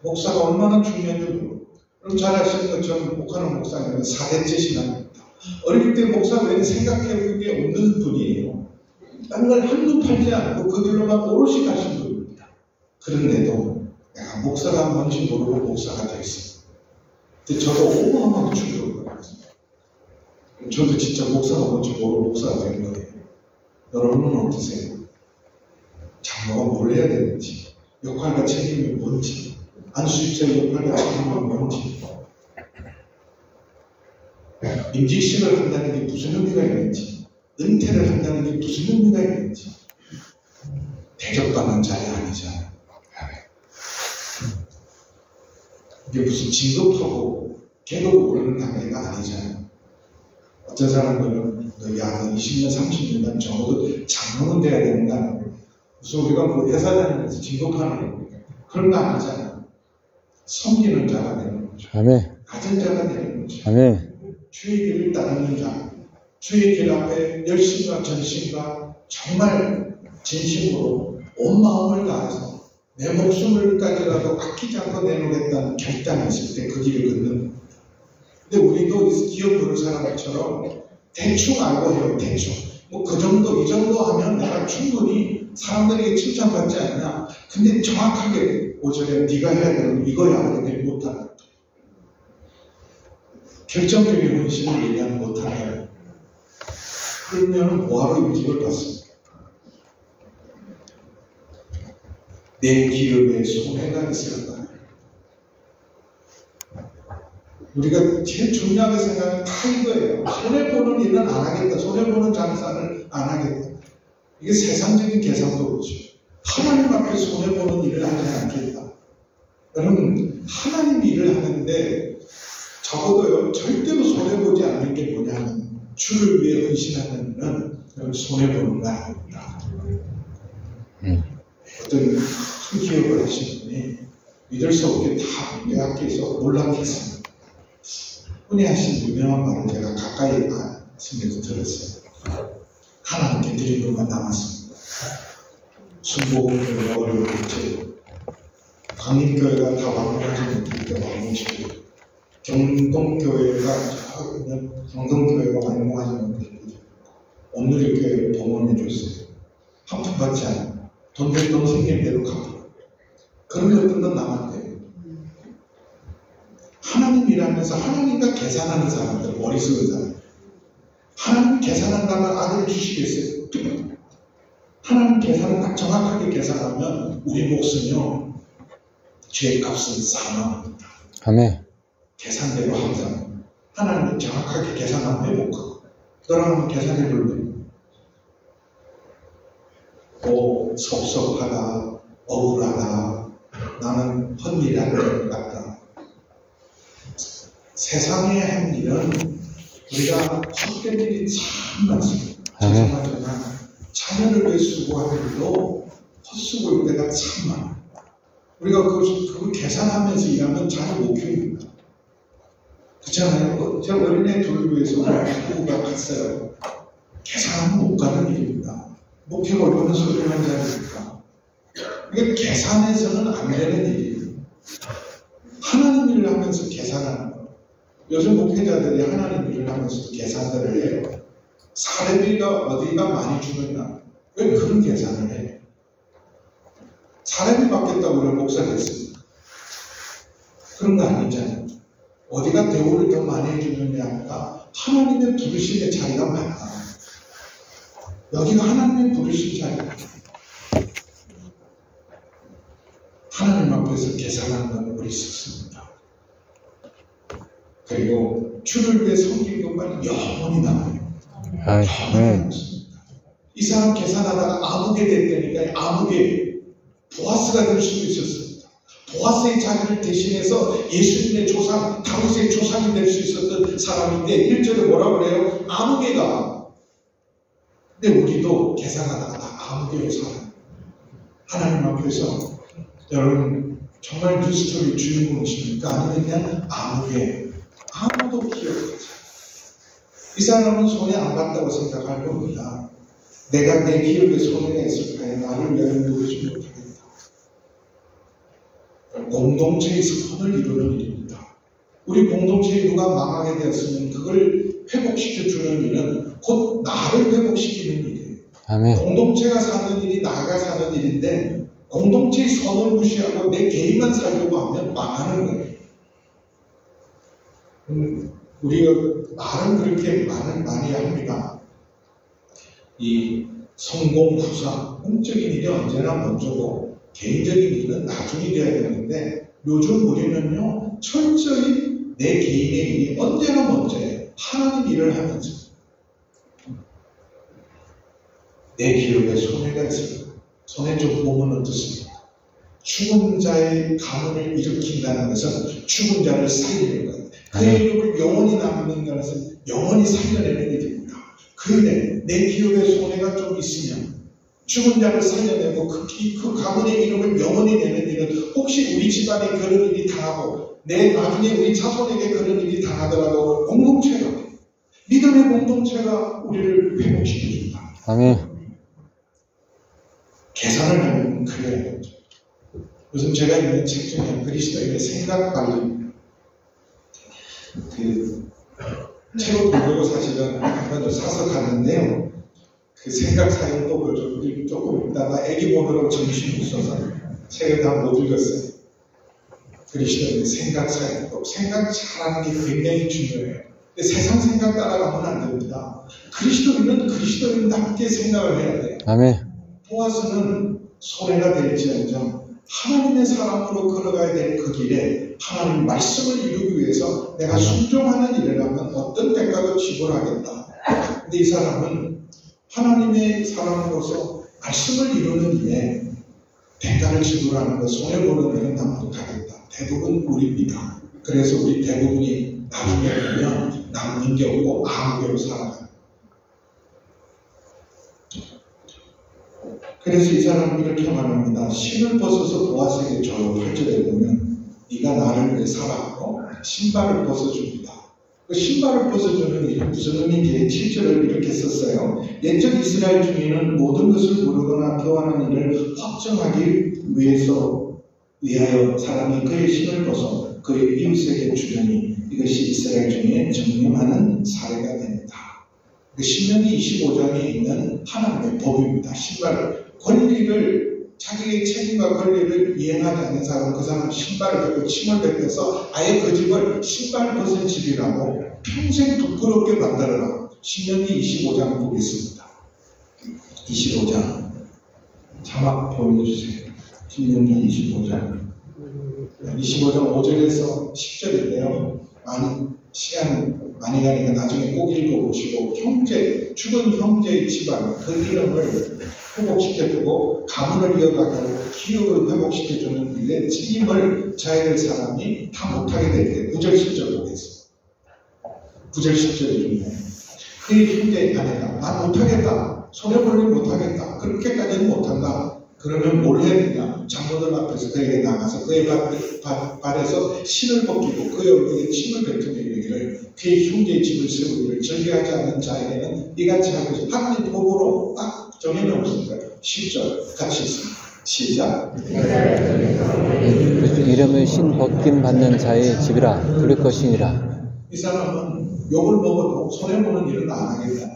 목사가 얼마나 중요한지 모르고 그럼 잘 아시는 것처럼 목하는 목사님은 4대째 신앙입니다. 어릴 때 목사 외에 생각해본 게 없는 분이에요. 다른 걸 한눈 팔지 않고 그 길로만 오롯이 가신 분입니다. 그런데도 내가 목사가 뭔지 모르고 목사가 되었어요. 근데 저도 어마어마한 충격을 받았습니다. 저도 진짜 목사가 뭔지 모르고 목사가 된 거예요. 여러분은 어떠세요? 장로가 뭘 해야 되는지, 역할과 책임이 뭔지, 안수집사의 역할과 책임이 뭔지, 임직식을 한다는 게 무슨 의미가 있는지, 은퇴를 한다는 게 무슨 의미가 있는지, 대접받는 자리 아니잖아요. 이게 무슨 진급하고 계급을 오르는 단계가 아니잖아요. 어떤 사람들은 야, 20년, 30년간 적어도 장로는 돼야 된다. 무슨 우리가 뭐 회사 다니면서 진급하는 겁니까? 그런 거 아니잖아요. 섬기는 자가 되는 거죠. 아멘. 가진 자가 되는 거죠. 아멘. 주의 길을 따르는 자, 주의 길 앞에 열심과 전심과 정말 진심으로 온 마음을 다해서 내 목숨을까지라도 아끼지 않고 내놓겠다는 결단이 있을 때 그 길을 걷는 겁니다. 근데 우리도 기업 부를 사람들처럼 대충 알고 해요. 대충. 뭐 그 정도, 이 정도 하면 내가 충분히 사람들에게 칭찬받지 않냐. 근데 정확하게 오전에 네가 해야 되는 이거야. 근데 못하는 결정적인 헌신을 얘기하는 못하는 그러면 뭐하러 임직을 받습니까? 내 기업에 손해가 있을까? 우리가 제일 중요하게 생각하는 다 이거예요. 손해보는 일은 안 하겠다. 손해보는 장사를 안 하겠다. 이게 세상적인 계산도 그렇죠. 하나님 앞에 손해보는 일을 하지 않겠다. 여러분, 하나님 일을 하는데 적어도요, 절대로 손해보지 않는 게 뭐냐면 주를 위해 헌신하는 일은 손해보는 거 아닙니다. 어떤 큰 기업을 하신 분이 믿을 수 없게 다 빼앗겨서 몰락했습니다. 흔히 하신 유명한 말을 제가 가까이 가슴에서 들었어요. 하나님께 드린 것만 남았습니다. 순복음교회가 어려울 때 강림교회가 다 완공하지 못할 때 완공시키고 경동교회가 완공하지 못할 때 오늘의 교회를 봉헌해줬어요. 한 푼 받지 않아요. 돈 될 돈 생긴 대로 갚아요. 그런 것들도 남았대요. 하나님 일하면서 하나님과 계산하는 사람들, 어리석은 사람. 하나님 계산한다면 아들을 주시겠어요? 하나님 계산을 딱 정확하게 계산하면 우리 몫은요, 죄의 값은 사망입니다. 아멘. 계산대로 항상 하나님이 정확하게 계산하면 회복하고 그러면 계산해 볼래요. 섭섭하다, 억울하다, 나는 헛일이 안 될 것 같다. 세상에 한 일은 우리가 헛된 일이 참 많습니다. 죄송하지만 자녀를 위해 수고하는 일도 헛수고일 때가 참 많아요. 우리가 그걸 계산하면서 일하면 자녀 못 키웁니다. 그렇잖아요. 제 어린애 둘 위해서 부부가 갔어요. 계산하면 못 가는 일입니다. 목회가 얼마나 소중한 자리입니까? 이게 계산해서는 안 되는 일이에요. 하나님 일을 하면서 계산하는 거예요. 요즘 목회자들이 하나님 일을 하면서도 계산들을 해요. 사례비가 어디가 많이 주느냐? 왜 그런 계산을 해요? 사례비 받겠다고 우리가 목사 됐습니다. 그런 거 아니잖아요. 어디가 대우를 더 많이 해주느냐가 하나님의 부르심의 자리가 많다. 여기가 하나님의 부르심 자리다. 하나님 앞에서 계산하는 건 우리 스스로입니다. 그리고 주를 위해 섬긴 것만 영원히 남아요. 이 사람 계산하다가 아무개 됐다니까 아무개 보아스가 될 수도 있었습니다. 보아스의 자리를 대신해서 예수님의 조상, 다윗의 조상이 될 수 있었던 사람인데 1절에 뭐라고 그래요? 아무개가. 근데 우리도 계산하다가 다 아무개로 살아요. 하나님 앞에서 여러분 정말 뉴스토리 주인공이십니까? 아니면 그냥 아무개. 아무도 기억하지 않아요. 이 사람은 손해 안 봤다고 생각할 겁니다. 내가 내 기억에 손해가 있을까요? 나를 위하여 누르지 못하겠다. 공동체의 선을 이루는 일입니다. 우리 공동체에 누가 망하게 되었으면 그걸 회복시켜주는 일은 곧 나를 회복시키는 일이에요. 아멘. 공동체가 사는 일이 나가 사는 일인데 공동체의 선을 무시하고 내 개인만 살려고 하면 망하는 거예요. 우리가 말은 그렇게 많이 합니다. 이 성공, 후사, 공적인 일이 언제나 먼저고 개인적인 일은 나중에 돼야 되는데 요즘 우리는요 철저히 내 개인의 일이 언제나 먼저예요. 하나님 일을 하면서 내 기업에 손해가 있습니다. 손해 좀 보면 어떻습니까? 죽은 자의 가문을 일으킨다는 것은 죽은 자를 살리는 거예요. 그의 이름을 영원히 남는 것은 영원히 살려내는 일입니다. 그런데 내 기업에 손해가 좀 있으면 죽은 자를 살려내고 그 가문의 이름을 영원히 내는 일은 혹시 우리 집안에 그런 일이 당하고 내 나중에 우리 자손에게 그런 일이 당하더라도 공동체가 믿음의 공동체가 우리를 회복시켜준다. 아멘. 계산을 하면 그래야 되죠. 요즘 제가 읽는 책 중에 그리스도인의 생각 관리 그 책을 보려고 사실은 한 번 사서 갔는데요. 그 생각 사용법을 조금 읽다가 애기 보느라고 정신이 없어서 책을 다 못 읽었어요. 그리스도인의 생각 사용법, 생각 잘하는 게 굉장히 중요해요. 근데 세상 생각 따라가면 안 됩니다. 그리스도인은 그리스도인답게 생각을 해야 돼요. 아멘. 보아스는 손해가 될지언정 하나님의 사람으로 걸어가야 될 그 길에 하나님 말씀을 이루기 위해서 내가 순종하는 일을 하면 어떤 대가도 지불하겠다. 근데 이 사람은 하나님의 사람으로서 말씀을 이루는 일에 대가를 지불하는 것, 손해보는 일은 난 못하겠다. 대부분 우리입니다. 그래서 우리 대부분이 나중에 보면 남는 게 없고 아무개로 살아가요. 그래서 이 사람은 이렇게 말합니다. 신을 벗어서 보아스에게 줘요. 8절에 보면 네가 나를 위해 살았고 신발을 벗어줍니다. 그 신발을 벗어주는 일이 무슨 의미인지 7절을 이렇게 썼어요. 옛적 이스라엘 중에는 모든 것을 모르거나 교환하는 일을 확정하기 위하여 사람이 그의 신을 벗어 그의 이웃에게 주려니 이것이 이스라엘 중에 정령하는 사례가 됩니다. 신명기 25장에 있는 하나님의 법입니다. 신발을 권리를 자기의 책임과 권리를 이행하지 않는 사람은 그 사람은 신발을 벗고 침을 뱉어서 아예 그 집을 신발 벗은 집이라고 평생 부끄럽게 만들어라. 신명기 25장 보겠습니다. 25장 자막 보여주세요. 신명기 25장 5절에서 10절인데요. 시간 많이 가니까 나중에 꼭 읽어보시고 죽은 형제의 집안 그 이름을 회복시켜주고 가문을 이어가고 기업을 회복시켜주는 일에 책임을 져야 될 사람이 다 못하게 될 때 9절 10절 보겠습니다. 9절 10절이 중요해요. 그의 형제의 아내가 나 못하겠다, 손해볼일 못하겠다, 그렇게까지는 못한다. 그러면 뭘 해야 되냐? 장로들 앞에서 그에게 나가서 그의 발에서 신을 벗기고 그의 얼굴에 침을 뱉으며 이르기를 그의 형제의 집을 세우기를 절개하지 않는 자에게는 이같이 하고 있어. 하나님 법으로 딱 정해놓습니다. 10절 같이 있습니다. 시작. 이름을 신 벗김 받는 자의 집이라 부를 것이니라. 이 사람은 욕을 먹어도 손해보는 일은 안 하겠다.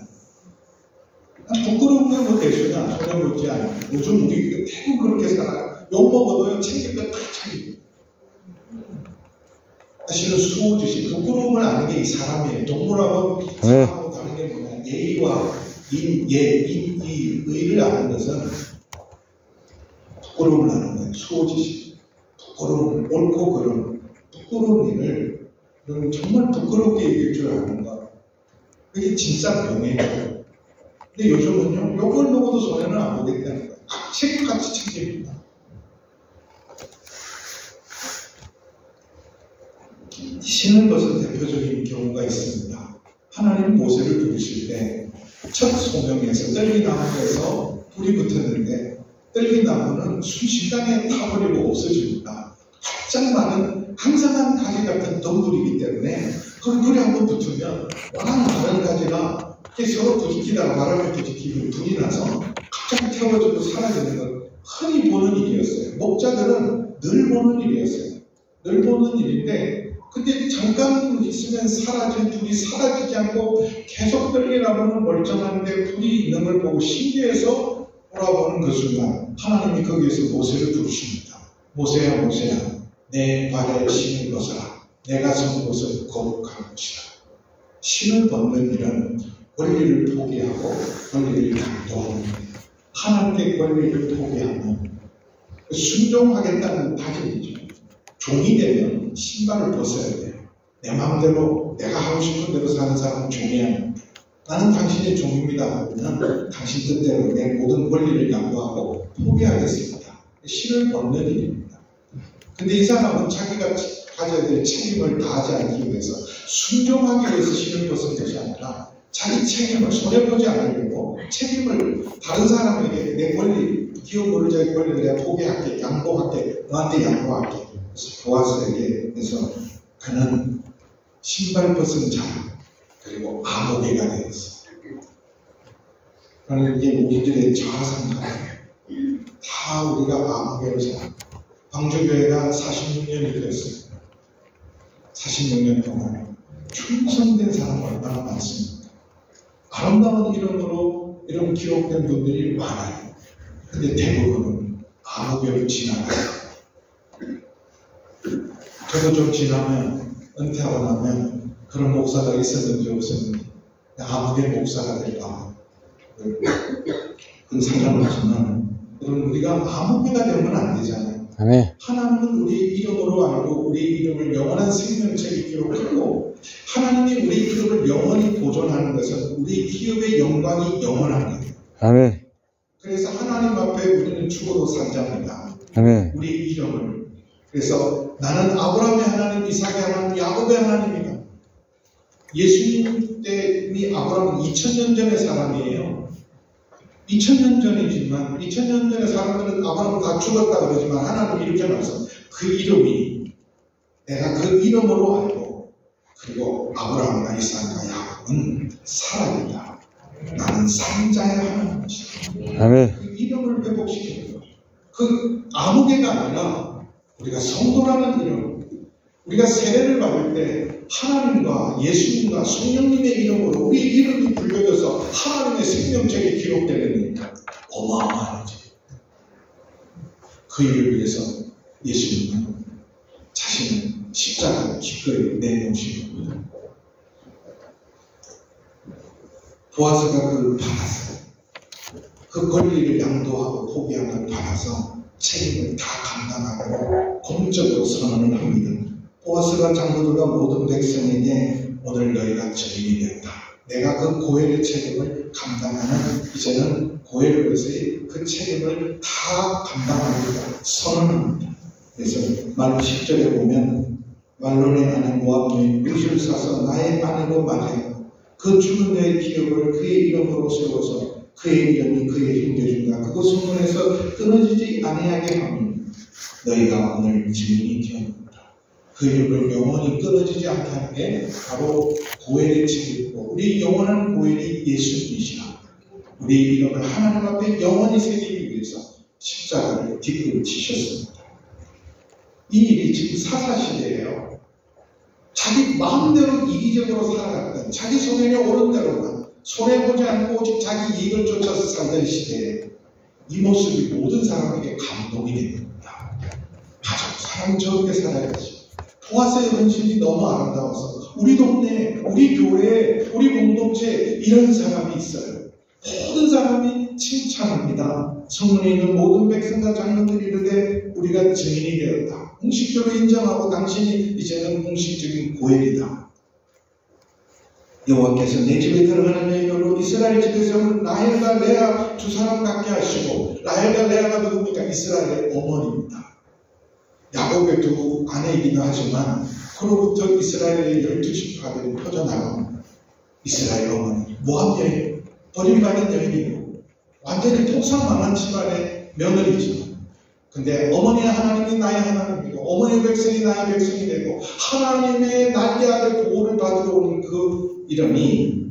부끄러운 게 뭐 대수냐? 손해보지 않아요. 요즘 우리 대부분 그렇게 살아요. 욕 먹어도요, 챙길 거 다 챙기고. 사실은 수호지시, 부끄러움을 아는 게 이 사람이에요. 동물하고 사람하고 다른 게 뭐냐? 예의와 의를 아는 것은 부끄러움을 아는 거예요. 수호지시. 부끄러움, 옳고 그름, 부끄러운 일을 정말 부끄럽게 얘기할 줄 아는 거. 그게 진짜 명예예요. 근데 요즘은요, 욕을 먹어도 손해는 안 보겠다는 거예요. 책같이 챙깁니다. 신은 것은 대표적인 경우가 있습니다. 하나님 모세를 부르실 때 첫 소명에서 떨기나무에서 불이 붙었는데 떨기나무는 순식간에 타버리고 없어집니다. 가장 많은 항상한 가지 같은 덩굴이기 때문에 그 불이 한번 붙으면 워낙 많은 가지가 서로 부딪히다가 바람에 부딪히고 불이 나서 갑자기 태워지고 사라지는 건 흔히 보는 일이었어요. 목자들은 늘 보는 일이었어요. 늘 보는 일인데 근데 잠깐 있으면 사라진 불이 사라지지 않고 계속 떨리라고는 멀쩡한데 불이 있는 걸 보고 신기해서 돌아보는 그 순간 하나님이 거기에서 모세를 부르십니다. 모세야 모세야 내 발에 신을 벗어라. 내가 선 곳은 거룩한 곳이다. 신을 벗는 일은 권리를 포기하고 권리를 강도하는 거예요. 하나님께 권리를 포기하면 순종하겠다는 다짐이죠. 종이 되면 신발을 벗어야 돼요. 내 마음대로 내가 하고 싶은 대로 사는 사람은 종이 아닙니다. 나는 당신의 종입니다. 그러면 당신 뜻대로 내 모든 권리를 양보하고 포기하겠습니다. 신을 벗는 일입니다. 근데 이 사람은 자기가 가져야 될 책임을 다하지 않기 위해서 순종하기 위해서 신을 벗은 것이 아니라 자기 책임을 손해보지 않으려고 책임을 다른 사람에게 내 권리, 기업을 자기 권리를 내가 포기할게, 양보할게, 너한테 양보할게. 그래서 보아스에게 해서 그는 신발 벗은 자 그리고 아무개가 되었어. 그러나 이게 우리들의 자아상가예요. 다 우리가 아무개로 살아. 광주교회가 46년이 되었어요. 46년 동안에 충성된 사람 얼마나 많습니까? 아름다운 이름으로 이런 기록된 분들이 많아요. 근데 대부분은 아무개로 지나가요. 저도 좀 지나면 은퇴하고 나면 그런 목사가 있었는지 없었는지 아무개 목사가 될까 그런 사람을 하지만 우리가 아무개가 되면 안 되잖아요. 아멘. 하나님은 우리 이름으로 알고 우리 이름을 영원한 생명책에 기록하고 하나님이 우리 이름을 영원히 보존하는 것은 우리 기업의 영광이 영원한 거예요. 아멘. 그래서 하나님 앞에 우리는 죽어도 산자입니다. 아멘. 우리 이름을. 그래서 나는 아브라함의 하나님, 이삭의 하나님, 야곱의 하나님이다. 예수님 때이 아브라함은 2000년 전의 사람이에요. 2000년 전이지만 2000년 전의 사람들은 아브라함은 다 죽었다 그러지만 하나님이 이렇게 말씀 그 이름이 내가 그 이름으로 알고 그리고 아브라함과 이삭과 야곱은 살아있다. 나는 산자의 하나님이시다. 아멘. 그 이름을 회복시키는 거예요. 그 아무개가 아니라 우리가 성도라는 이름, 우리가 세례를 받을 때 하나님과 예수님과 성령님의 이름으로 우리 이름이 불려져서 하나님의 생명책에 기록되는 어마어마한 일. 그 일을 위해서 예수님은 자신을 십자가 기꺼이 내놓으신 겁니다. 보아스가 그걸 받았어요. 그 권리를 양도하고 포기한 걸 받아서 책임을 다 감당하고 공적으로 선언을 합니다. 보아스가 장로들과 모든 백성에게 오늘 너희가 증인이 되었다. 내가 그 고엘의 책임을 감당하는 이제는 고해로서의 그 책임을 다 감당하고 선언합니다. 그래서 말 10절에 보면 말론의 아내 모압 여인 룻을 사서 나의 아내로 맞아요. 그 죽은 자의 기업을 그의 이름으로 세워서 그의 이름이 그의 형제중과 그곳 소문에서 끊어지지 아니하게 하니 너희가 오늘 증인이 되었노라. 그 이름을 영원히 끊어지지 않게 하는 게 바로 고엘의 책임이고 우리 영원한 고엘이 예수님이시라. 우리 이름을 하나님 앞에 영원히 새기기 위해서 십자가를 뒷골 치셨습니다. 이 일이 지금 사사시대예요. 자기 마음대로 이기적으로 살아갔던 자기 소명에 오른 대로만 손해보지 않고 오직 자기 이익을 쫓아서 살던 시대에 이 모습이 모든 사람에게 감동이 됩니다. 가족, 사람 저렇게 살아야지. 보아스의 헌신이 너무 아름다워서 우리 동네, 우리 교회, 우리 공동체에 이런 사람이 있어요. 모든 사람이 칭찬합니다. 성문에 있는 모든 백성과 장로들이 이르되 우리가 증인이 되었다. 공식적으로 인정하고 당신이 이제는 공식적인 고엘이다. 여호와께서 내 집에 들어가는 여인으로 이스라엘 집에서 라헬과 레아 두 사람 갖게 하시고 라헬과 레아가 누굽니까? 이스라엘의 어머니입니다. 야곱의 두 아내이기도 하지만 그로부터 이스라엘의 12지파들이 퍼져나갑니다. 이스라엘 어머니 모압 여인 버림받은 여인이고 완전히 통상망한 집안의 며느리지만 근데 어머니의 하나님이 나의 하나님이고 어머니의 백성이 나의 백성이 되고 하나님의 날개 아래 보호를 받으러 오는 그 이름이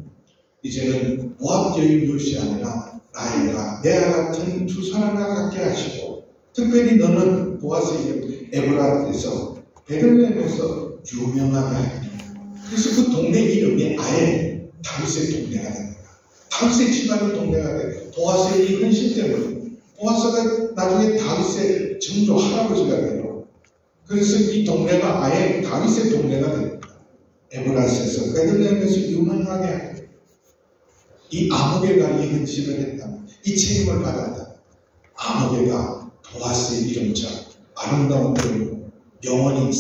이제는 모압 여인 룻이 아니라 라헬과 레아 같은 두 사람과 같게 하시고 특별히 너는 보아스의 이름 에브라트에서 베들레헴에서 유명하게 하리라. 그래서 그 동네 이름이 아예 다윗의 동네가 됩니다. 다윗의 집안의 동네가 되고 보아스의 이 헌신 때문에 보아스가 나중에 다윗의 증조 할아버지가 돼요. 그래서 이 동네가 아예 다윗의 동네가 됩니다. 에브라스에서 베들레헴에서 유명하게 하고 이 아무개가 이 헌신을 했다면 이 책임을 받았다. 아무개가 보아스의 이름처럼 아름다운 이름으로 영원히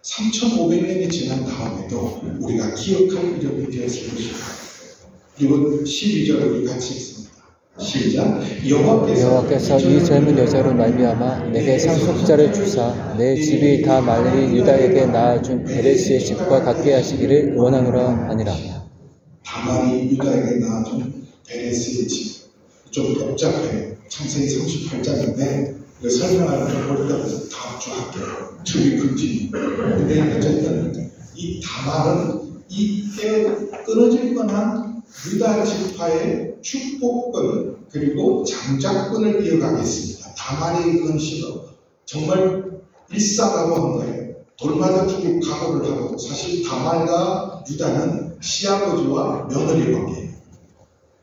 3,500년이 지난 다음에도 우리가 기억할 이름이 되었을 것입니다. 그리고 12절 우리 같이 읽습니다. 시작. 여호와께서 이 젊은 여자로 말미암아 내게 상속자를 주사 내 집이 다 말리 유다에게 낳아준 베레스의 집과 같게 하시기를 원하노라 하니라. 다말이 유다에게 낳아준 베레스의 집. 좀 복잡해요. 창세기 38장인데 설명하는 걸 볼 때마다 다음 주 할게요. 저기 금지. 근데 어쨌든 이 다말은 이때 끊어질 뻔한 유다 지파의 축복권 그리고 장자권을 이어가겠습니다. 다말의 헌신은 정말 일사라고 한 거예요. 돌마다 죽을 각오를 하고 사실 다말과 유다는 시아버지와 며느리 관계예요.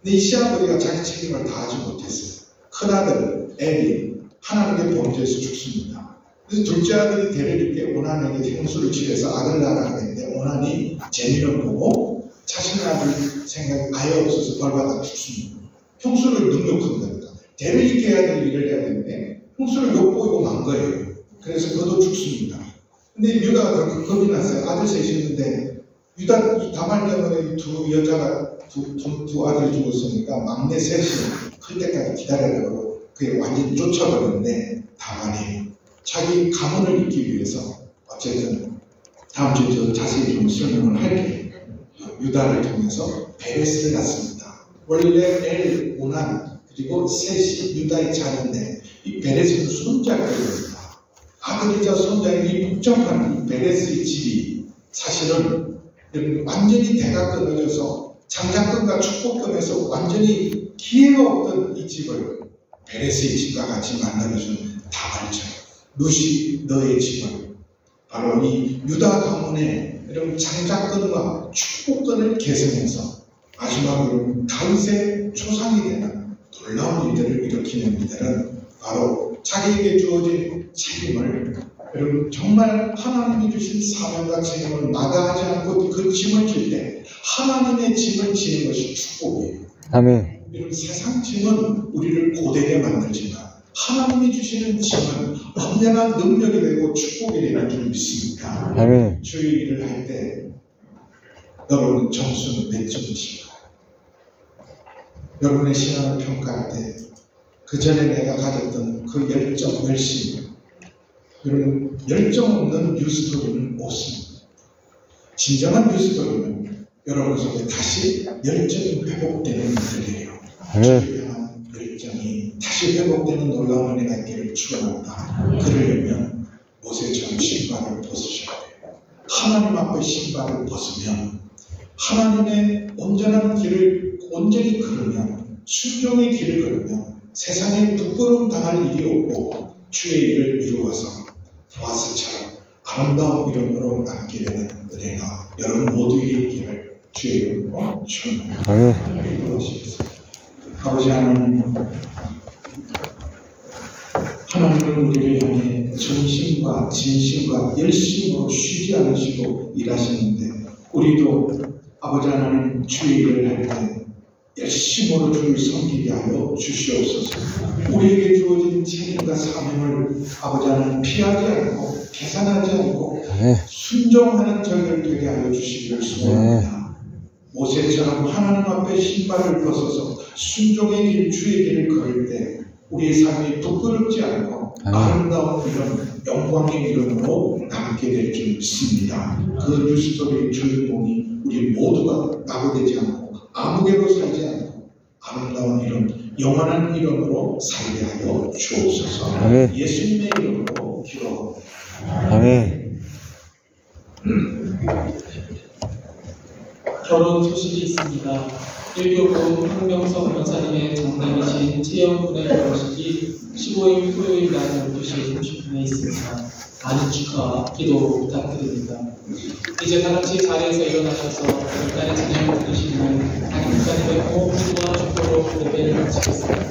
근데 이 시아버지가 자기 책임을 다하지 못했어요. 큰아들 엘이 하나님의 범죄에서 죽습니다. 그래서 둘째 아들이 대를 잇게 오난에게 형수를 취해서 아들 낳으라 했는데 오난이 재미를 보고 자신의 아들 생각이 아예 없어서 벌받아 죽습니다. 형수를 능욕한 겁니다. 대를 잇게 해야 될 일을 해야 되는데 형수를 욕보이고 만 거예요. 그래서 그도 죽습니다. 근데 유다가 겁이 났어요. 아들 셋이 있는데 유다 다말 때문에 두 여자가 두 아들이 죽었으니까 막내 셋이 클 때까지 기다리려고 그게 완전히 쫓아버렸는데 다말이 자기 가문을 잇기 위해서 어쨌든 다음 주에 저 자세히 좀 설명을 할게요. 유다를 통해서 베레스를 낳습니다. 원래 엘, 오난 그리고 셋이 유다의 자녀인데 이 베레스는 손자입니다. 아들이자 손자의 이 복잡한 이 베레스의 집이 사실은 완전히 대가 끊어져서 장자권과 축복권에서 완전히 기회가 없던 이 집을 베레스의 집과 같이 만들어준 다말처럼 룻이 너의 집을 바로 이 유다 가문의 이런 장자권과 축복권을 개선해서 마지막으로 다윗의 조상이 되는 놀라운 일들을 일으키는 이들은 바로 자기에게 주어진 책임을 여러분 정말 하나님이 주신 사명과 책임을 마다하지 않고 그 짐을 질 때 하나님의 짐을 지는 것이 축복이에요. 아멘. 여러분 세상 짐은 우리를 고되게 만들지만 하나님이 주시는 짐은 언제나 능력이 되고 축복이 되는 줄 믿습니다. 아멘. 주의 일을 할 때 여러분 점수는 몇 점이실까요? 여러분의 신앙을 평가할 때 그 전에 내가 가졌던 그 열정, 열심, 여러분 열정 없는 뉴스토리는 없습니다. 진정한 뉴스토리는 여러분 속에 다시 열정이 회복되는 일이에요. 주를 향한 열정이 다시 회복되는 놀라운 은혜가 있기를 축원합니다. 그러려면 모세처럼 신발을 벗으셔야 돼요. 하나님 앞에 신발을 벗으면 하나님의 온전한 길을 온전히 걸으면 순종의 길을 걸으면 세상에 부끄러움 당할 일이 없고 주의 일을 이루어서 보아스처럼 아름다운 이름으로 남게 되는 은혜가 여러분 모두에게 있기를 주의 이름으로 축원합니다. 아버지 하나님은 우리를 향해 정신과 진심과 열심으로 쉬지 않으시고 일하시는데 우리도 아버지 하나님 주의 일을 할 때 열심으로 주를 섬기게 하여 주시옵소서. 우리에게 주어진 책임과 사명을 아버지 하나님 피하지 않고 계산하지 않고 순종하는 저희를 되게 하여 주시기를 소원합니다. 모세처럼 하나님 앞에 신발을 벗어서 순종의 길, 주의 길을 걸을 때 우리의 삶이 부끄럽지 않고 아름다운 이런 영광의 이름으로 남게 될 줄 믿습니다. 그 뉴스토리의 주인공이 우리 모두가 낙오되지 않고 아무개로 살지 않고 아름다운 이름, 영원한 이름으로 살게 하여 주옵소서. 예수님의 이름으로 기도합니다. 아멘. 결혼 소식이 있습니다. 1교구 황명석 변사님의 장남이신 채영군의 결혼식이 15일 토요일 날 12시 30분에 있습니다. 많은 축하와 기도 부탁드립니다. 이제 다같이 자리에서 일어나셔서 일단의 찬양을 드리시는 담임 목사님의 호흡과 축도로 예배를 마치겠습니다.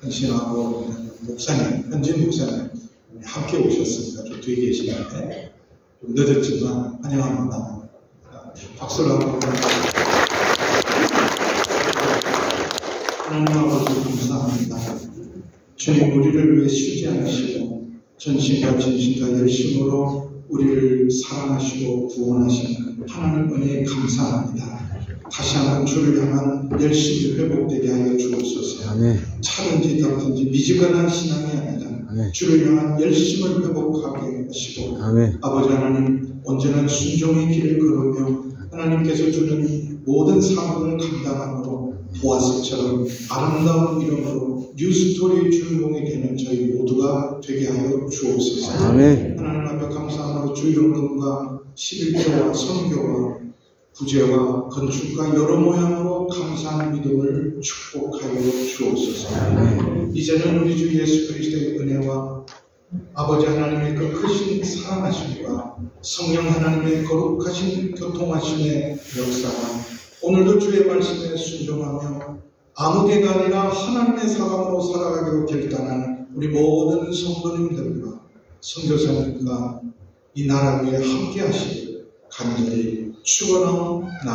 헌신하고 목사님, 현진 목사님 함께 오셨습니다. 저 뒤에 계시는데 좀 늦었지만 환영합니다. 박수를 한번. 하나님 아버지 감사합니다. 주님 우리를 위해 쉬지 않으시고 전심과 진심과 열심으로 우리를 사랑하시고 구원하시는 하나님 은혜에 감사합니다. 다시 한번 주를 향한 열심이 회복되게 하여 주옵소서. 차든지 덥든지 미지근한 신앙이 아니라 주를 향한 열심을 회복하게 하시고 아버지 하나님 언제나 순종의 길을 걸으며 하나님께서 주는 모든 사건을 감당함으로 보아스처럼 아름다운 이름으로 뉴스토리의 주인공이 되는 저희 모두가 되게 하여 주옵소서. 하나님 앞에 감사함으로 주연금과 11조와 선교와 구제와 건축과 여러 모양으로 감사한 믿음을 축복하여 주옵소서. 이제는 우리 주 예수 그리스도의 은혜와 아버지 하나님의 그 크신 사랑하심과 성령 하나님의 거룩하신 교통하심의 역사가 오늘도 주의 말씀에 순종하며 아무개가 아니라 하나님의 사람으로 살아가기로 결단한 우리 모든 성도님들과 선교사님과 이 나라 위에 함께 하시길 간절히 축원하옵나이다.